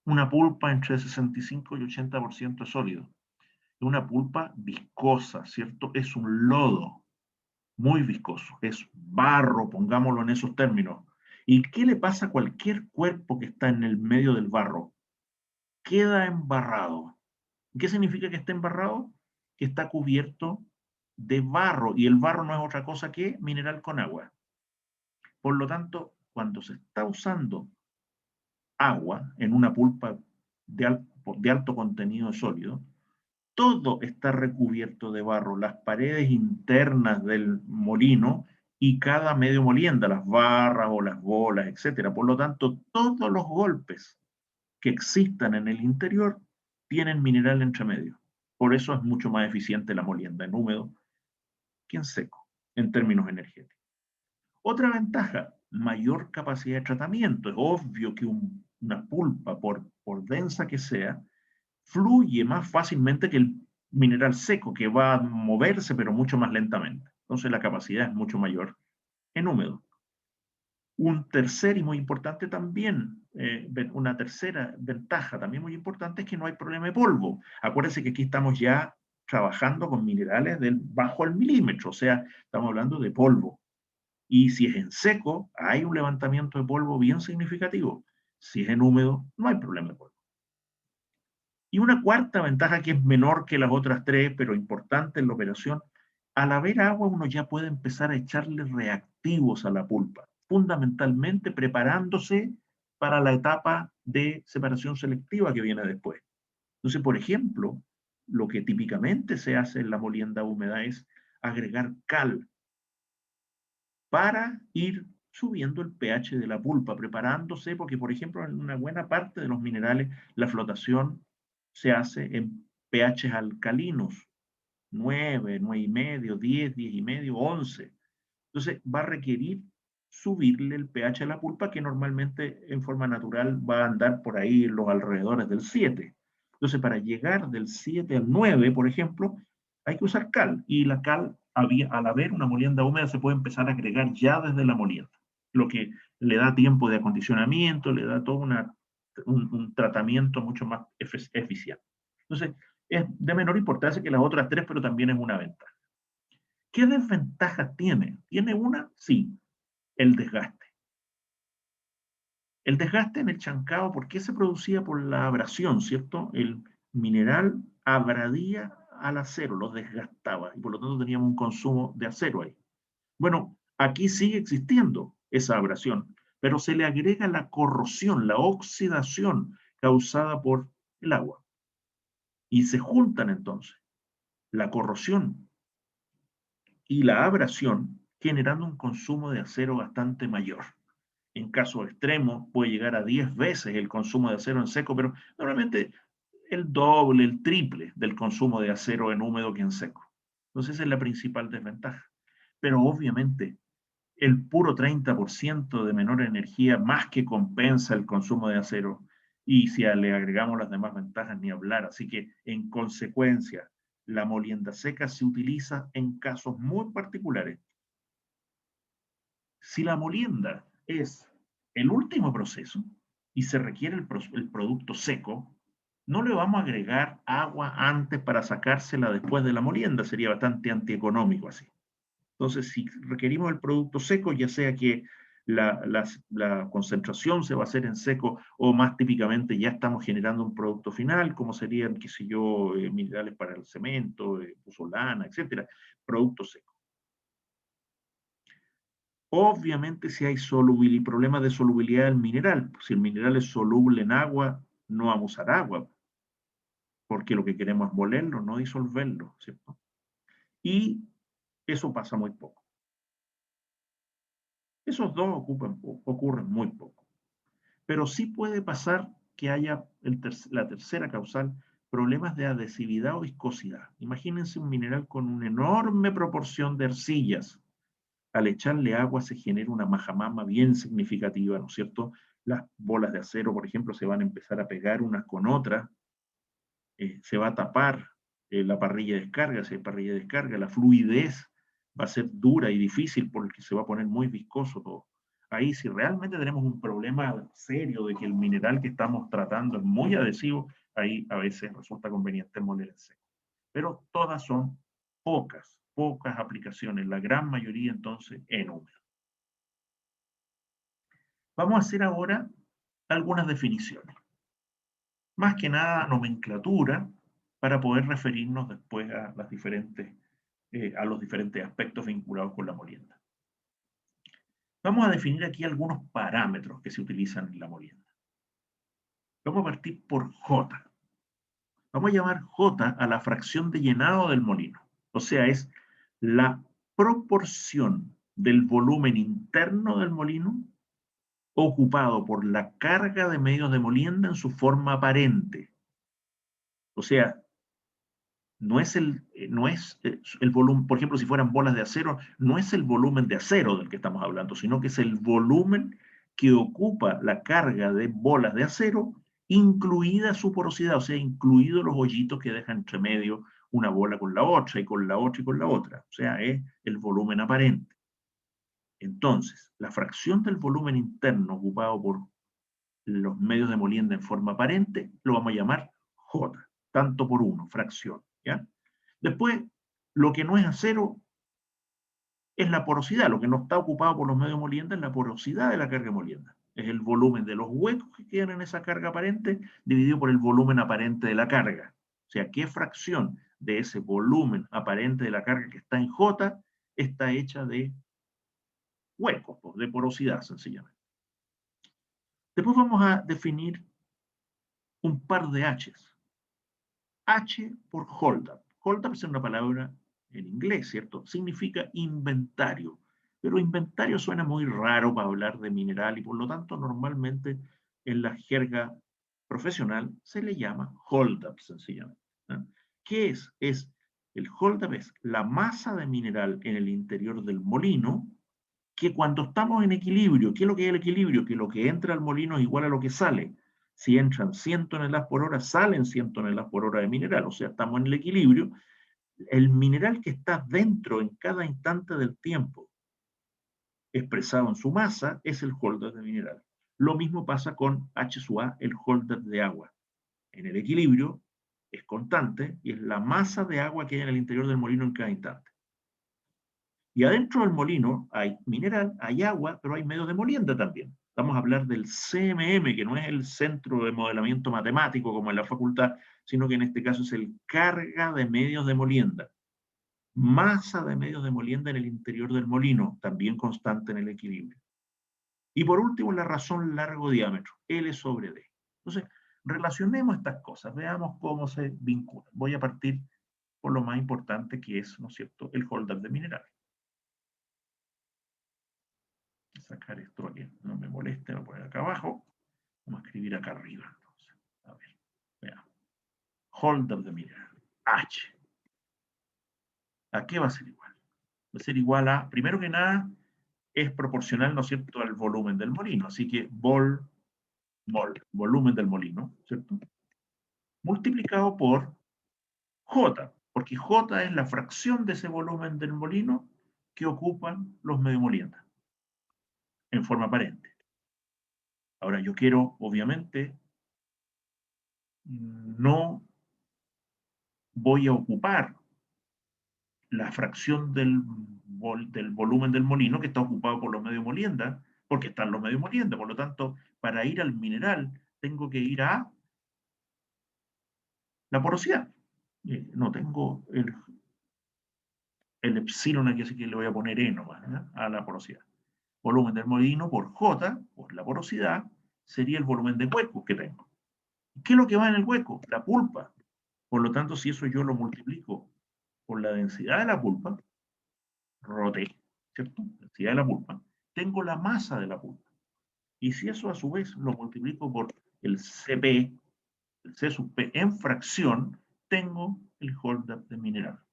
una pulpa entre 65 y 80% sólido? Es una pulpa viscosa, ¿cierto? Es un lodo muy viscoso, es barro, pongámoslo en esos términos. ¿Y qué le pasa a cualquier cuerpo que está en el medio del barro? Queda embarrado. ¿Qué significa que esté embarrado? Que está cubierto de barro, y el barro no es otra cosa que mineral con agua. Por lo tanto, cuando se está usando agua en una pulpa de alto contenido sólido, todo está recubierto de barro, las paredes internas del molino y cada medio molienda, las barras o las bolas, etc. Por lo tanto, todos los golpes que existan en el interior tienen mineral entre medio. Por eso es mucho más eficiente la molienda en húmedo que en seco, en términos energéticos. Otra ventaja, mayor capacidad de tratamiento. Es obvio que una pulpa, por densa que sea, fluye más fácilmente que el mineral seco, que va a moverse, pero mucho más lentamente. Entonces la capacidad es mucho mayor en húmedo. Un tercer y muy importante también, una tercera ventaja también muy importante es que no hay problema de polvo. Acuérdense que aquí estamos ya trabajando con minerales bajo el milímetro, o sea, estamos hablando de polvo. Y si es en seco, hay un levantamiento de polvo bien significativo. Si es en húmedo, no hay problema de polvo. Y una cuarta ventaja que es menor que las otras tres, pero importante en la operación, al haber agua uno ya puede empezar a echarle reactivos a la pulpa, fundamentalmente preparándose para la etapa de separación selectiva que viene después. Entonces, por ejemplo, lo que típicamente se hace en la molienda húmeda es agregar cal para ir subiendo el pH de la pulpa, preparándose, porque por ejemplo en una buena parte de los minerales la flotación se hace en pHs alcalinos, 9, 9,5, 10, 10,5, 11. Entonces va a requerir subirle el pH a la pulpa, que normalmente en forma natural va a andar por ahí en los alrededores del 7. Entonces para llegar del 7 al 9, por ejemplo, hay que usar cal, y la cal, al haber una molienda húmeda, se puede empezar a agregar ya desde la molienda, lo que le da tiempo de acondicionamiento, le da todo un tratamiento mucho más eficiente. Entonces, es de menor importancia que las otras tres, pero también es una ventaja. ¿Qué desventajas tiene? ¿Tiene una? Sí, el desgaste. El desgaste en el chancado, ¿por qué se producía? Por la abrasión, ¿cierto? mineral abradía al acero, lo desgastaba, y por lo tanto teníamos un consumo de acero ahí. Bueno, aquí sigue existiendo esa abrasión, pero se le agrega la corrosión, la oxidación causada por el agua. Y se juntan entonces la corrosión y la abrasión, generando un consumo de acero bastante mayor. En casos extremos puede llegar a 10 veces el consumo de acero en seco, pero normalmente el doble, el triple del consumo de acero en húmedo que en seco. Entonces esa es la principal desventaja. Pero obviamente el puro 30% de menor energía más que compensa el consumo de acero, y si le agregamos las demás ventajas ni hablar. Así que en consecuencia, la molienda seca se utiliza en casos muy particulares. Si la molienda es el último proceso y se requiere el producto seco, no le vamos a agregar agua antes para sacársela después de la molienda, sería bastante antieconómico así. Entonces, si requerimos el producto seco, ya sea que la concentración se va a hacer en seco o más típicamente ya estamos generando un producto final, como serían, qué sé yo, minerales para el cemento, pozolana, etcétera, producto seco. Obviamente si hay problemas de solubilidad del mineral, si el mineral es soluble en agua, no vamos a usar agua, porque lo que queremos es molerlo, no disolverlo, ¿cierto? Y eso pasa muy poco. Esos dos ocurren muy poco. Pero sí puede pasar que haya la tercera causal, problemas de adhesividad o viscosidad. Imagínense un mineral con una enorme proporción de arcillas. Al echarle agua se genera una majamama bien significativa, ¿no es cierto? Las bolas de acero, por ejemplo, se van a empezar a pegar unas con otras, se va a tapar la parrilla de descarga, si hay parrilla de descarga, la fluidez va a ser dura y difícil porque se va a poner muy viscoso todo. Ahí si realmente tenemos un problema serio de que el mineral que estamos tratando es muy adhesivo, ahí a veces resulta conveniente moler en seco. Pero todas son pocas aplicaciones, la gran mayoría entonces en húmedo. Vamos a hacer ahora algunas definiciones. Más que nada nomenclatura para poder referirnos después a los diferentes aspectos vinculados con la molienda. Vamos a definir aquí algunos parámetros que se utilizan en la molienda. Vamos a partir por J. Vamos a llamar J a la fracción de llenado del molino. O sea, es la proporción del volumen interno del molino ocupado por la carga de medios de molienda en su forma aparente. O sea, no es el volumen, por ejemplo, si fueran bolas de acero, no es el volumen de acero del que estamos hablando, sino que es el volumen que ocupa la carga de bolas de acero, incluida su porosidad, o sea, incluidos los hoyitos que deja entre medio una bola con la otra y con la otra y con la otra. O sea, es el volumen aparente. Entonces, la fracción del volumen interno ocupado por los medios de molienda en forma aparente lo vamos a llamar J, tanto por uno, fracción. ¿Ya? Después, lo que no es acero es la porosidad. Lo que no está ocupado por los medios de molienda es la porosidad de la carga molienda. Es el volumen de los huecos que quedan en esa carga aparente dividido por el volumen aparente de la carga. O sea, ¿qué fracción de ese volumen aparente de la carga que está en J está hecha de huecos, de porosidad sencillamente? Después vamos a definir un par de H's. H por hold up. Hold up es una palabra en inglés, ¿cierto? Significa inventario. Pero inventario suena muy raro para hablar de mineral y por lo tanto normalmente en la jerga profesional se le llama hold up sencillamente. ¿No? ¿Qué es? El hold up es la masa de mineral en el interior del molino que cuando estamos en equilibrio, ¿qué es lo que es el equilibrio? Que lo que entra al molino es igual a lo que sale. Si entran 100 toneladas por hora, salen 100 toneladas por hora de mineral, o sea, estamos en el equilibrio. El mineral que está dentro en cada instante del tiempo, expresado en su masa, es el holder de mineral. Lo mismo pasa con H sub A, el holder de agua. En el equilibrio es constante y es la masa de agua que hay en el interior del molino en cada instante. Y adentro del molino hay mineral, hay agua, pero hay medios de molienda también. Vamos a hablar del CMM, que no es el centro de modelamiento matemático como en la facultad, sino que en este caso es el carga de medios de molienda. Masa de medios de molienda en el interior del molino, también constante en el equilibrio. Y por último, la razón largo diámetro, L sobre D. Entonces, relacionemos estas cosas, veamos cómo se vinculan. Voy a partir por lo más importante que es, ¿no es cierto?, el hold-up de mineral. Sacar esto aquí, no me moleste, lo voy a poner acá abajo. Vamos a escribir acá arriba. Entonces, a ver, veamos. Hold-up de mineral, H. ¿A qué va a ser igual? Va a ser igual a, primero que nada, es proporcional, ¿no es cierto?, al volumen del molino. Así que mol, volumen del molino, ¿cierto?, multiplicado por J, porque J es la fracción de ese volumen del molino que ocupan los mediomoliendas, en forma aparente. Ahora, yo quiero, obviamente, no voy a ocupar la fracción del volumen del molino que está ocupado por los mediomoliendas, porque están los mediomoliendas. Por lo tanto, para ir al mineral, tengo que ir a la porosidad. No tengo el epsilon aquí, así que le voy a poner E nomás, ¿ya?, a la porosidad. Volumen del molino por J, por la porosidad, sería el volumen de huecos que tengo. ¿Qué es lo que va en el hueco? La pulpa. Por lo tanto, si eso yo lo multiplico por la densidad de la pulpa, roté, ¿cierto? Densidad de la pulpa, tengo la masa de la pulpa. Y si eso a su vez lo multiplico por el CP, el C sub P en fracción, tengo el hold-up de mineral.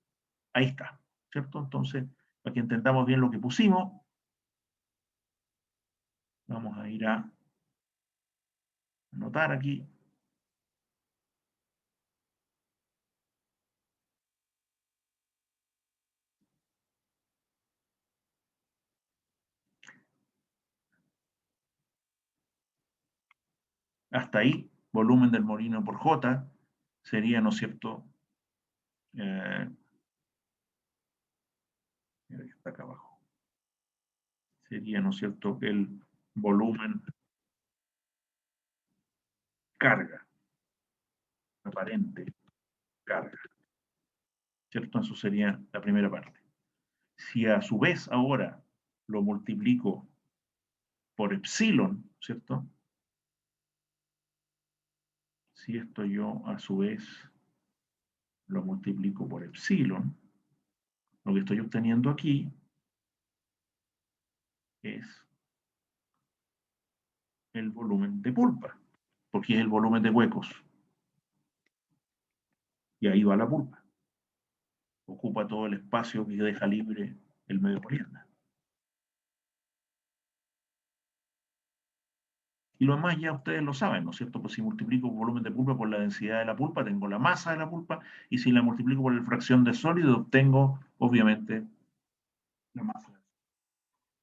Ahí está, ¿cierto? Entonces, para que entendamos bien lo que pusimos, vamos a ir a anotar aquí. Hasta ahí, volumen del molino por J sería, ¿no es cierto? Está acá abajo. Sería, ¿no es cierto?, el volumen carga, aparente carga, ¿cierto? Eso sería la primera parte. Si a su vez ahora lo multiplico por epsilon, ¿cierto? Si esto yo a su vez lo multiplico por epsilon, lo que estoy obteniendo aquí es el volumen de pulpa, porque es el volumen de huecos. Y ahí va la pulpa. Ocupa todo el espacio que deja libre el medio molienda. Y lo demás ya ustedes lo saben, ¿no es cierto? Pues si multiplico el volumen de pulpa por la densidad de la pulpa, tengo la masa de la pulpa, y si la multiplico por la fracción de sólido, obtengo, obviamente, la masa.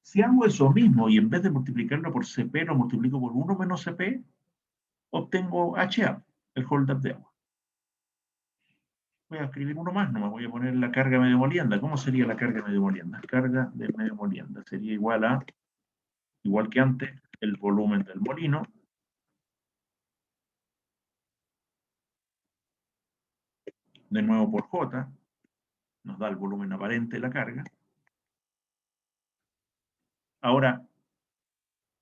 Si hago eso mismo y en vez de multiplicarlo por CP, lo multiplico por 1 menos CP, obtengo HA, el hold-up de agua. Voy a escribir uno más, no me voy a poner la carga medio molienda. ¿Cómo sería la carga medio molienda? Carga de medio molienda sería igual a, igual que antes, el volumen del molino de nuevo por J, nos da el volumen aparente de la carga. Ahora,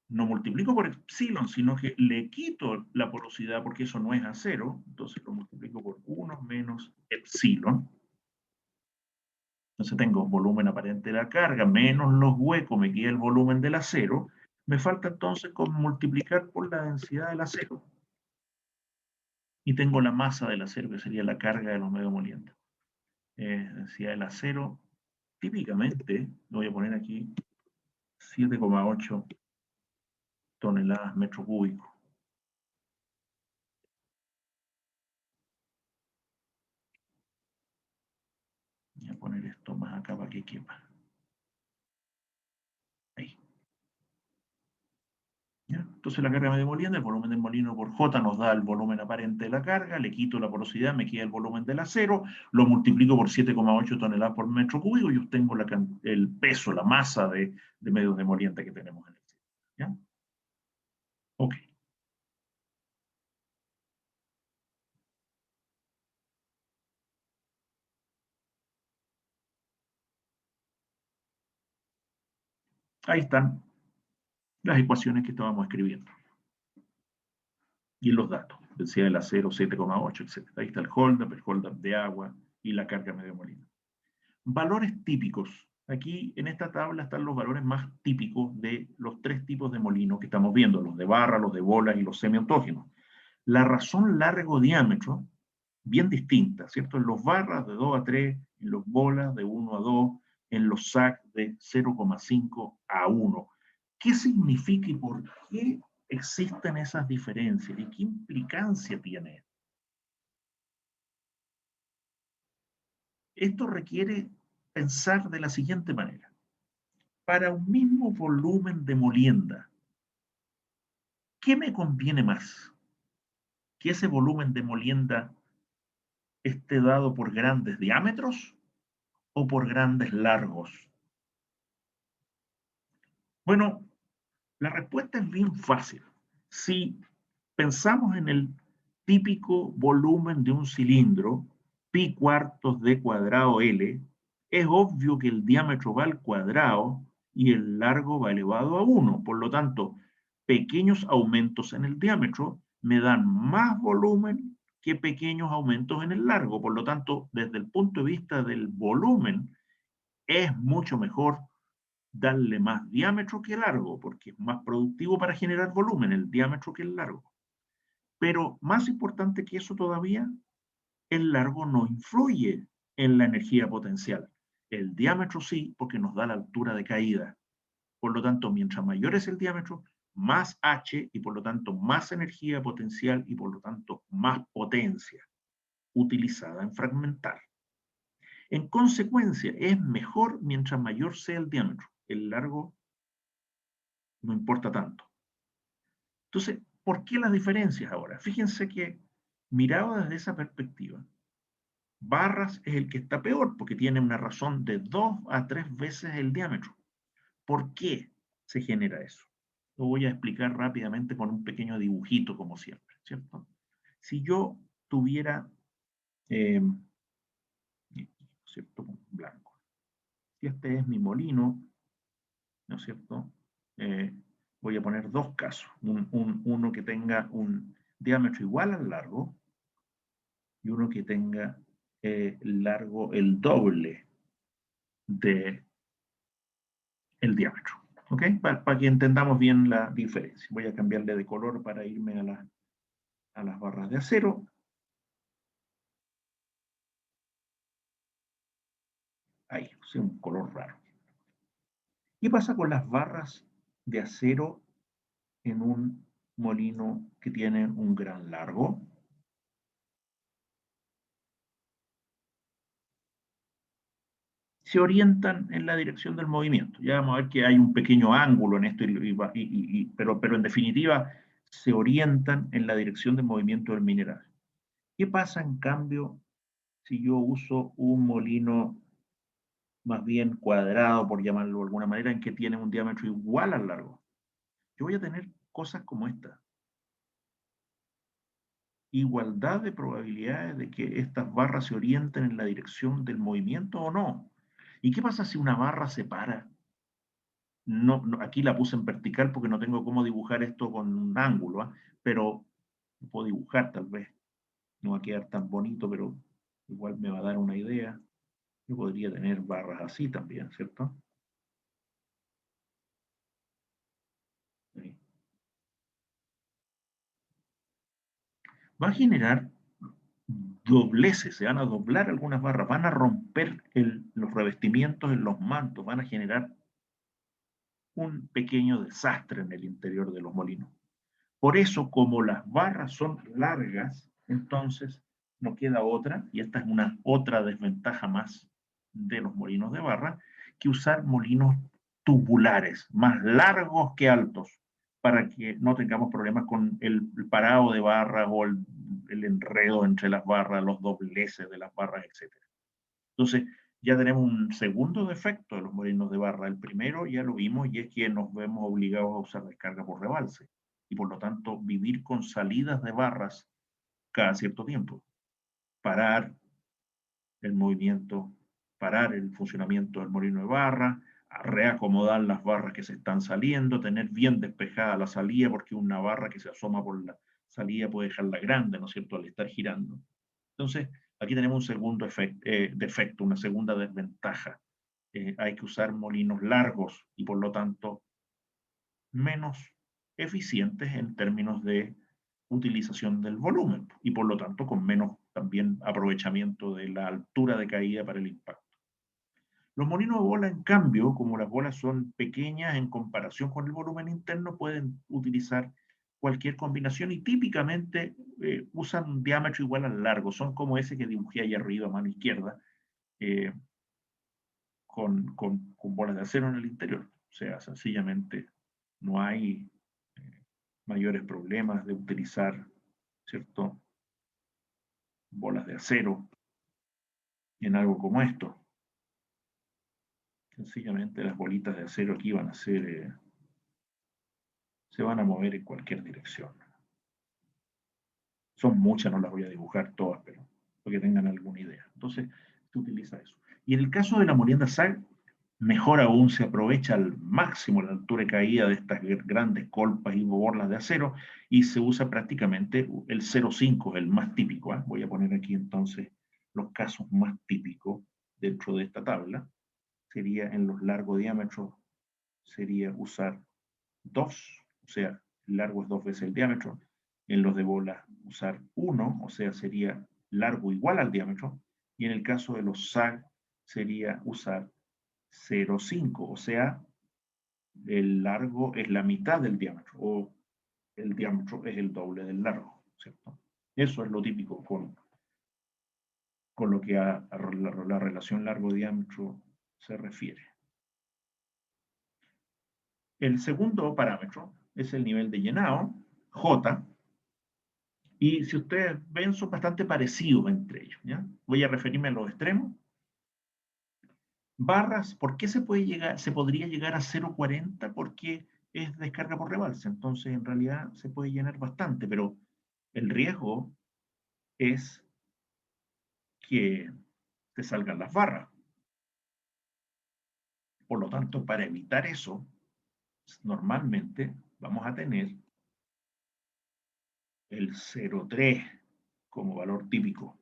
no multiplico por epsilon, sino que le quito la porosidad porque eso no es a cero, entonces lo multiplico por 1 menos epsilon. Entonces tengo volumen aparente de la carga menos los huecos, me queda el volumen del acero. Me falta entonces con multiplicar por la densidad del acero. Y tengo la masa del acero, que sería la carga de los medios molientes. Densidad del acero, típicamente, lo voy a poner aquí, 7,8 toneladas metro cúbico. Voy a poner esto más acá para que quepa. Ahí. ¿Ya? Entonces la carga medio molienda, el volumen del molino por J nos da el volumen aparente de la carga, le quito la porosidad, me queda el volumen del acero, lo multiplico por 7,8 toneladas por metro cúbico y obtengo el peso, la masa de medios de molienda que tenemos en el sistema. ¿Ya? Ok. Ahí están las ecuaciones que estábamos escribiendo. Y los datos. Decía el acero 7,8, etc. Ahí está el hold-up de agua y la carga medio molino. Valores típicos. Aquí en esta tabla están los valores más típicos de los tres tipos de molino que estamos viendo, los de barra, los de bolas y los semiautógenos. La razón largo-diámetro, bien distinta, ¿cierto? En los barras de 2 a 3, en los bolas de 1 a 2, en los SAC de 0,5 a 1. ¿Qué significa y por qué existen esas diferencias? ¿Y qué implicancia tiene? Esto requiere pensar de la siguiente manera. Para un mismo volumen de molienda, ¿qué me conviene más? ¿Que ese volumen de molienda esté dado por grandes diámetros o por grandes largos? Bueno, la respuesta es bien fácil. Si pensamos en el típico volumen de un cilindro, pi cuartos d cuadrado L, es obvio que el diámetro va al cuadrado y el largo va elevado a 1. Por lo tanto, pequeños aumentos en el diámetro me dan más volumen que pequeños aumentos en el largo. Por lo tanto, desde el punto de vista del volumen, es mucho mejor darle más diámetro que largo, porque es más productivo para generar volumen el diámetro que el largo. Pero más importante que eso todavía, el largo no influye en la energía potencial. El diámetro sí, porque nos da la altura de caída. Por lo tanto, mientras mayor es el diámetro, más H y por lo tanto más energía potencial y por lo tanto más potencia utilizada en fragmentar. En consecuencia, es mejor mientras mayor sea el diámetro. El largo no importa tanto. Entonces, ¿por qué las diferencias ahora? Fíjense que, mirado desde esa perspectiva, barras es el que está peor porque tiene una razón de 2 a 3 veces el diámetro. ¿Por qué se genera eso? Lo voy a explicar rápidamente con un pequeño dibujito, como siempre, ¿cierto? Si yo tuviera, ¿cierto? Blanco. Si este es mi molino, ¿no es cierto? Eh, voy a poner dos casos. Uno que tenga un diámetro igual al largo y uno que tenga largo el doble de el diámetro. ¿Ok? Para que entendamos bien la diferencia. Voy a cambiarle de color para irme a las barras de acero. Ahí, es un color raro. ¿Qué pasa con las barras de acero en un molino que tiene un gran largo? Se orientan en la dirección del movimiento. Ya vamos a ver que hay un pequeño ángulo en esto, pero en definitiva se orientan en la dirección del movimiento del mineral. ¿Qué pasa en cambio si yo uso un molino más bien cuadrado, por llamarlo de alguna manera, en que tiene un diámetro igual al largo? Yo voy a tener cosas como esta. Igualdad de probabilidades de que estas barras se orienten en la dirección del movimiento o no. ¿Y qué pasa si una barra se para? No, aquí la puse en vertical porque no tengo cómo dibujar esto con un ángulo, ¿eh? Pero lo puedo dibujar tal vez. No va a quedar tan bonito, pero igual me va a dar una idea. Yo podría tener barras así también, ¿cierto? Ahí. Va a generar dobleces, se van a doblar algunas barras, van a romper los revestimientos en los mantos, van a generar un pequeño desastre en el interior de los molinos. Por eso, como las barras son largas, entonces no queda otra, y esta es una otra desventaja más de los molinos de barra, que usar molinos tubulares, más largos que altos, para que no tengamos problemas con el parado de barras o el enredo entre las barras, los dobleces de las barras, etc. Entonces, ya tenemos un segundo defecto de los molinos de barra. El primero ya lo vimos y es que nos vemos obligados a usar descarga por rebalse. y por lo tanto vivir con salidas de barras cada cierto tiempo. Parar el movimiento, parar el funcionamiento del molino de barra, reacomodar las barras que se están saliendo, tener bien despejada la salida, porque una barra que se asoma por la salida puede dejarla grande, ¿no es cierto?, al estar girando. Entonces, aquí tenemos un segundo defecto, una segunda desventaja. Hay que usar molinos largos y por lo tanto menos eficientes en términos de utilización del volumen y por lo tanto con menos también aprovechamiento de la altura de caída para el impacto. Los molinos de bola, en cambio, como las bolas son pequeñas en comparación con el volumen interno, pueden utilizar cualquier combinación y típicamente usan un diámetro igual al largo. Son como ese que dibujé ahí arriba a mano izquierda, con bolas de acero en el interior. O sea, sencillamente no hay mayores problemas de utilizar, ¿cierto?, bolas de acero en algo como esto. Sencillamente las bolitas de acero aquí van a ser, se van a mover en cualquier dirección. Son muchas, no las voy a dibujar todas, pero para que tengan alguna idea. Entonces, se utiliza eso. Y en el caso de la molienda SAG, mejor aún, se aprovecha al máximo la altura de caída de estas grandes colpas y borlas de acero y se usa prácticamente el 0,5, el más típico. Voy a poner aquí entonces los casos más típicos dentro de esta tabla. Sería en los largos diámetros, sería usar 2, o sea, el largo es 2 veces el diámetro. En los de bola, usar 1, o sea, sería largo igual al diámetro. Y en el caso de los SAG, sería usar 0,5, o sea, el largo es la mitad del diámetro, o el diámetro es el doble del largo, ¿cierto? Eso es lo típico con lo que a la relación largo-diámetro se refiere. El segundo parámetro es el nivel de llenado, J, y si ustedes ven, son bastante parecidos entre ellos, ¿ya? Voy a referirme a los extremos. Barras, ¿por qué se podría llegar a 0,40? Porque es descarga por rebalse, entonces en realidad se puede llenar bastante, pero el riesgo es que te salgan las barras. Por lo tanto, para evitar eso, normalmente vamos a tener el 0,3 como valor típico.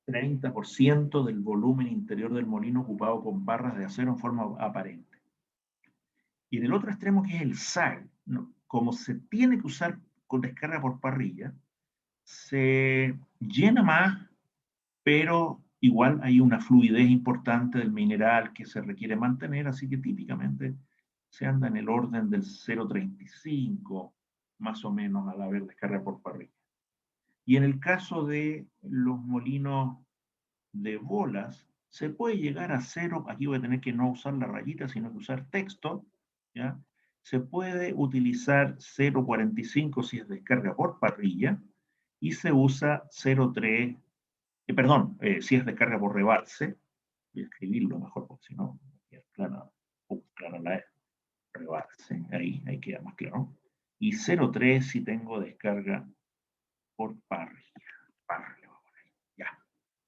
30% del volumen interior del molino ocupado con barras de acero en forma aparente. Y en el otro extremo, que es el SAG, ¿no?, como se tiene que usar con descarga por parrilla, se llena más, pero igual hay una fluidez importante del mineral que se requiere mantener, así que típicamente se anda en el orden del 0,35, más o menos, al haber descarga por parrilla. Y en el caso de los molinos de bolas, se puede llegar a 0, aquí voy a tener que no usar la rayita, sino que usar texto, ¿ya? Se puede utilizar 0,45 si es descarga por parrilla, y se usa 0,3, si es descarga por rebalse, voy a escribirlo mejor, porque si no, clara la E, rebalse, ahí queda más claro, y 0,3 si tengo descarga por parrilla, ya,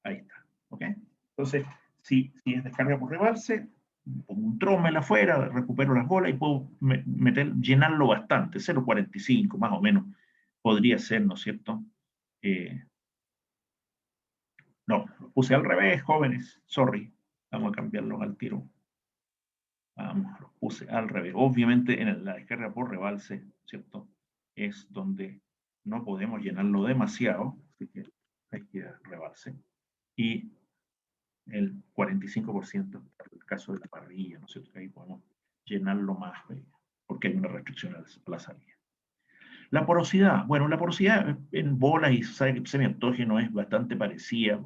ahí está, ¿ok? Entonces, si es descarga por rebalse, pongo un trommel afuera, recupero las bolas y puedo llenarlo bastante, 0,45 más o menos podría ser, ¿no es cierto? No, lo puse al revés, jóvenes, sorry, vamos a cambiarlos al tiro. Vamos, lo puse al revés. Obviamente en la descarga por rebalse, ¿cierto?, es donde no podemos llenarlo demasiado, así que hay que rebalse. Y el 45% para el caso de la parrilla, ¿no es cierto?, que ahí podemos llenarlo más, porque hay una restricción a la salida. La porosidad, bueno, la porosidad en bolas y semiautógeno es bastante parecida,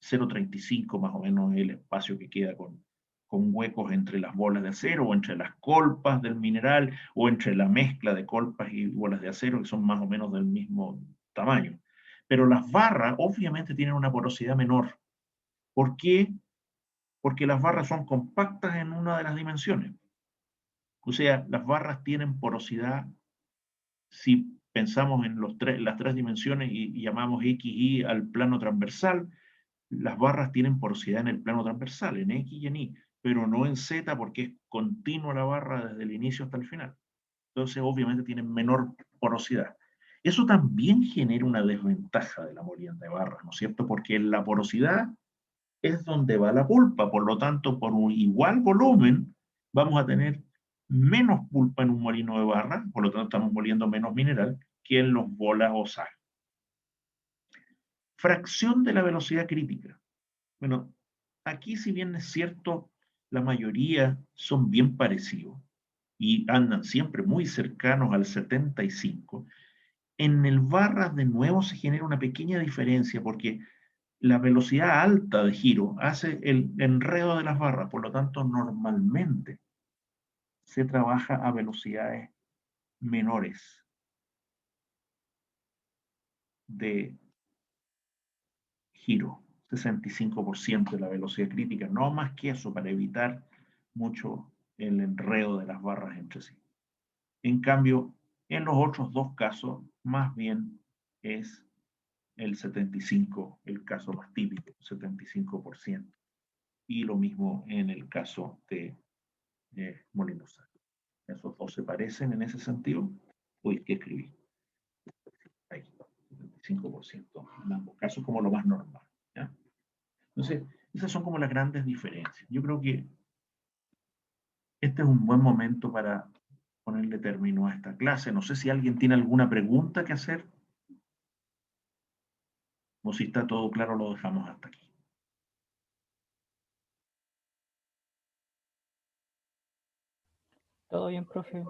0,35 más o menos es el espacio que queda con huecos entre las bolas de acero o entre las colpas del mineral o entre la mezcla de colpas y bolas de acero, que son más o menos del mismo tamaño. Pero las barras obviamente tienen una porosidad menor. ¿Por qué? Porque las barras son compactas en una de las dimensiones. O sea, las barras tienen porosidad si pensamos en las tres dimensiones y llamamos X, Y al plano transversal, las barras tienen porosidad en el plano transversal, en X y en Y, pero no en Z porque es continua la barra desde el inicio hasta el final. Entonces, obviamente, tienen menor porosidad. Eso también genera una desventaja de la molienda de barras, ¿no es cierto? Porque en la porosidad es donde va la pulpa, por lo tanto, por un igual volumen, vamos a tener menos pulpa en un molino de barra, por lo tanto estamos moliendo menos mineral que en los bolas o sal. Fracción de la velocidad crítica. Bueno, aquí si bien es cierto, la mayoría son bien parecidos y andan siempre muy cercanos al 75, en el barras de nuevo se genera una pequeña diferencia porque la velocidad alta de giro hace el enredo de las barras, por lo tanto normalmente se trabaja a velocidades menores de giro, 65% de la velocidad crítica, no más que eso para evitar mucho el enredo de las barras entre sí. En cambio, en los otros dos casos, más bien es el 75, el caso más típico, 75%. Y lo mismo en el caso de Molinos. Esos dos se parecen en ese sentido. Uy, ¿qué escribí? Ahí, 75% en ambos casos como lo más normal. ¿Ya? Entonces, esas son como las grandes diferencias. Yo creo que este es un buen momento para ponerle término a esta clase. No sé si alguien tiene alguna pregunta que hacer. O si está todo claro, lo dejamos hasta aquí. Todo bien, profe.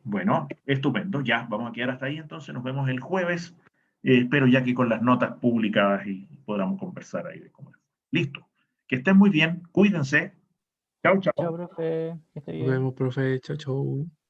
Bueno, estupendo. Ya, vamos a quedar hasta ahí. Entonces nos vemos el jueves. Espero ya que con las notas publicadas y podamos conversar ahí de cómo es. Listo. Que estén muy bien. Cuídense. Chao, Chao, chao. profe. Que esté Nos bien. vemos, profe. Chau, chau.